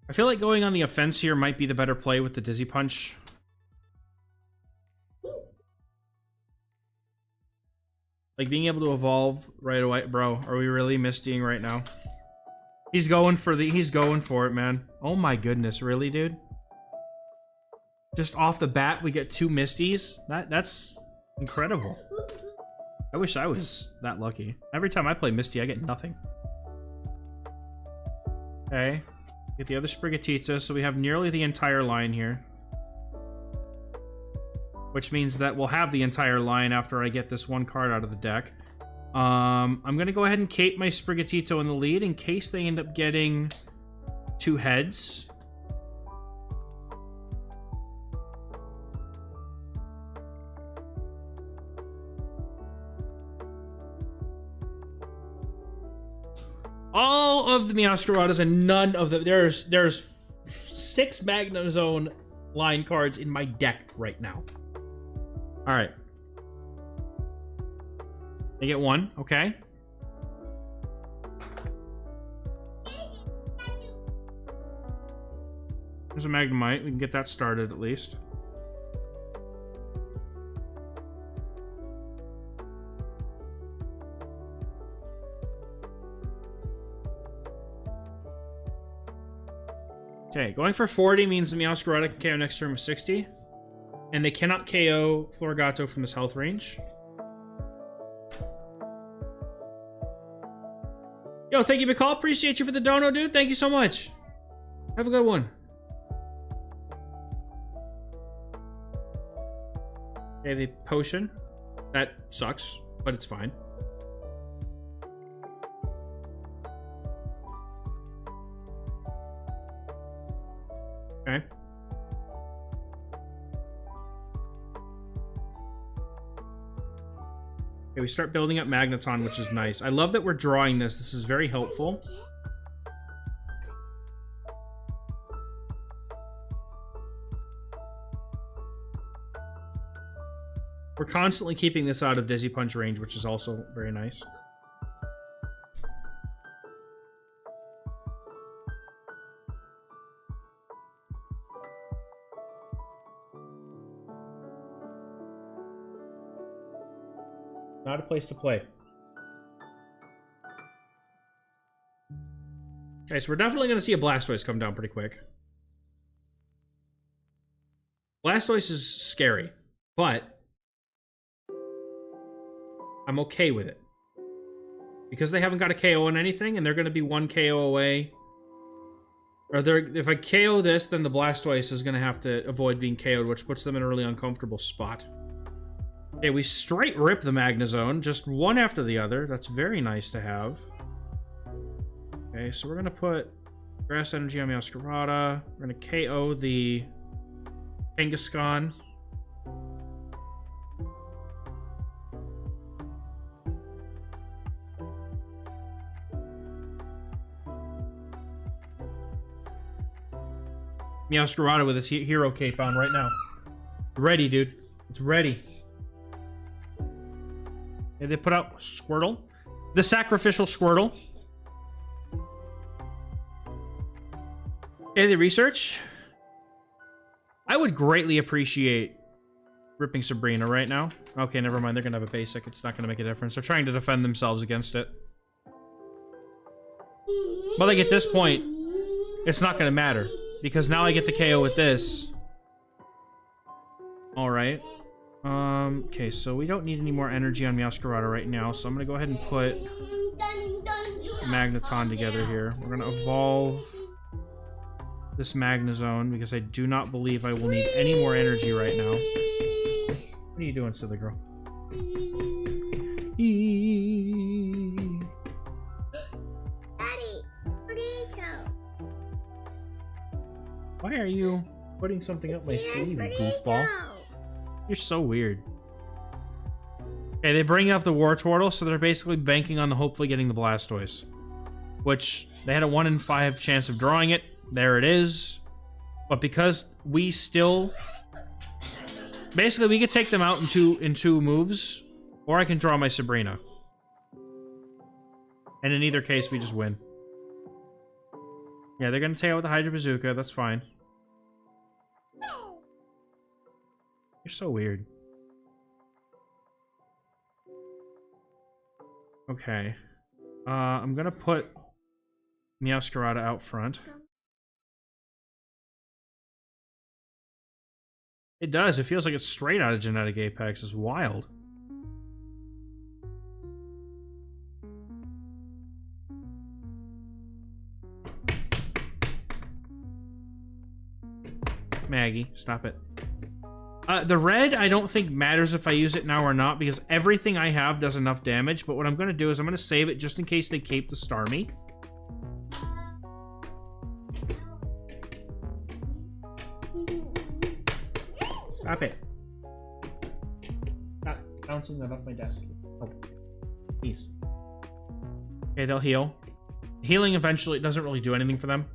S1: I feel like going on the offense here might be the better play with the Dizzy Punch. Like being able to evolve right away. Bro, are we really mistying right now? He's going for it, man. Oh my goodness, really, dude? Just off the bat, we get two Misties? That's incredible. I wish I was that lucky. Every time I play Misty, I get nothing. Okay. Get the other Sprigatito, so we have nearly the entire line here. Which means that we'll have the entire line after I get this one card out of the deck. I'm gonna go ahead and cape my Sprigatito in the lead in case they end up getting two heads. All of the Meowscaradas and none of the there's 6 Magnezone line cards in my deck right now. All right. They get one, okay. There's a Magnemite. We can get that started at least. Okay, going for 40 means the Meowscarada can KO next turn with 60. And they cannot KO Florigato from this health range. Yo, thank you, McCall. Appreciate you for the dono, dude. Thank you so much. Have a good one. Okay, the potion. That sucks, but it's fine. Okay. Okay, we start building up Magneton, which is nice. I love that we're drawing this. This is very helpful. We're constantly keeping this out of Dizzy Punch range, which is also very nice. Not a place to play. Okay, so we're definitely going to see a Blastoise come down pretty quick. Blastoise is scary, but I'm okay with it. Because they haven't got a KO on anything, and they're going to be 1 KO away. Or if I KO this, then the Blastoise is going to have to avoid being KO'd, which puts them in a really uncomfortable spot. Okay, we straight rip the Magnezone, just one after the other. That's very nice to have. Okay, so we're going to put Grass Energy on Meowscarada. We're going to KO the Kangaskhan. Meowscarada with his hero cape on right now. Ready, dude. It's ready. Okay, they put out Squirtle. The sacrificial Squirtle. Okay, the research. I would greatly appreciate ripping Sabrina right now. Okay, never mind. They're going to have a basic. It's not going to make a difference. They're trying to defend themselves against it. But like at this point, it's not going to matter. Because now I get the KO with this. Alright. Okay, so we don't need any more energy on Meowscarada right now, so I'm going to go ahead and put Magneton together here. We're going to evolve this Magnezone, because I do not believe I will need any more energy right now. What are you doing, silly girl?
S2: Daddy, potato.
S1: Why are you putting something up my sleeve, you goofball? You're so weird. Okay, they bring up the Wartortle, so they're basically banking on hopefully getting the Blastoise. Which, they had a 1 in 5 chance of drawing it. There it is. But because we still... Basically, we could take them out in two moves, or I can draw my Sabrina. And in either case, we just win. Yeah, they're going to take out with the Hydro Bazooka. That's fine. You're so weird. Okay. I'm going to put Meowscarada out front. It does. It feels like it's straight out of Genetic Apex. It's wild. Maggie, stop it. The red, I don't think matters if I use it now or not, because everything I have does enough damage, but what I'm going to do is I'm going to save it just in case they cape the Starmie. Stop it. Stop bouncing that off my desk. Oh, please. Okay, they'll heal. Healing eventually doesn't really do anything for them.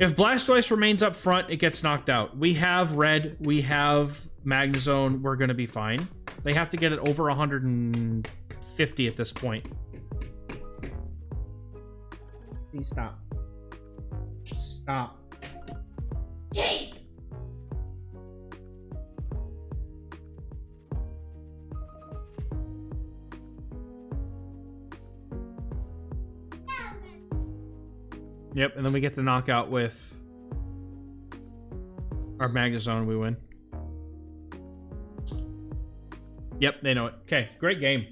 S1: If Blastoise remains up front, it gets knocked out. We have red, we have Magnezone, we're gonna be fine. They have to get it over 150 at this point. Please stop. Stop.
S3: Jake!
S1: Yep, and then we get the knockout with our Magnezone, we win. Yep, they know it. Okay, great game.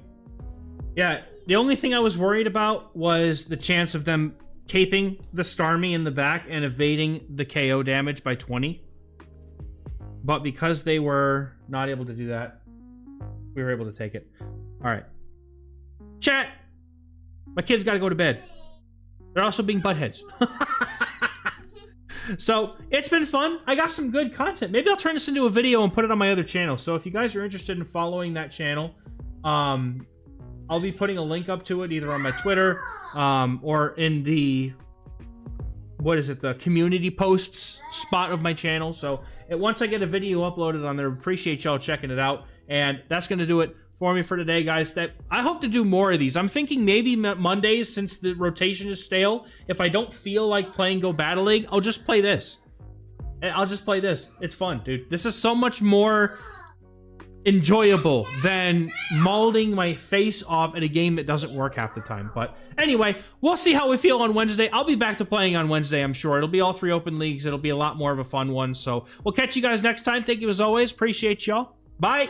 S1: Yeah, the only thing I was worried about was the chance of them caping the Starmie in the back and evading the KO damage by 20. but because they were not able to do that, we were able to take it. All right. Chat. My kids got to go to bed. They're also being buttheads. So it's been fun. I got some good content. Maybe I'll turn this into a video and put it on my other channel. So if you guys are interested in following that channel, I'll be putting a link up to it either on my Twitter or in the, what is it, the community posts spot of my channel. So once I get a video uploaded on there, appreciate y'all checking it out. And that's going to do it for me for today, guys. That I hope to do more of these. I'm thinking maybe Mondays, since the rotation is stale. If I don't feel like playing Go Battle League, I'll just play this. I'll just play this. It's fun, dude. This is so much more enjoyable than mauling my face off at a game that doesn't work half the time. But anyway, we'll see how we feel on Wednesday. I'll be back to playing on Wednesday, I'm sure. It'll be all 3 open leagues. It'll be a lot more of a fun one. So we'll catch you guys next time. Thank you as always. Appreciate y'all. Bye.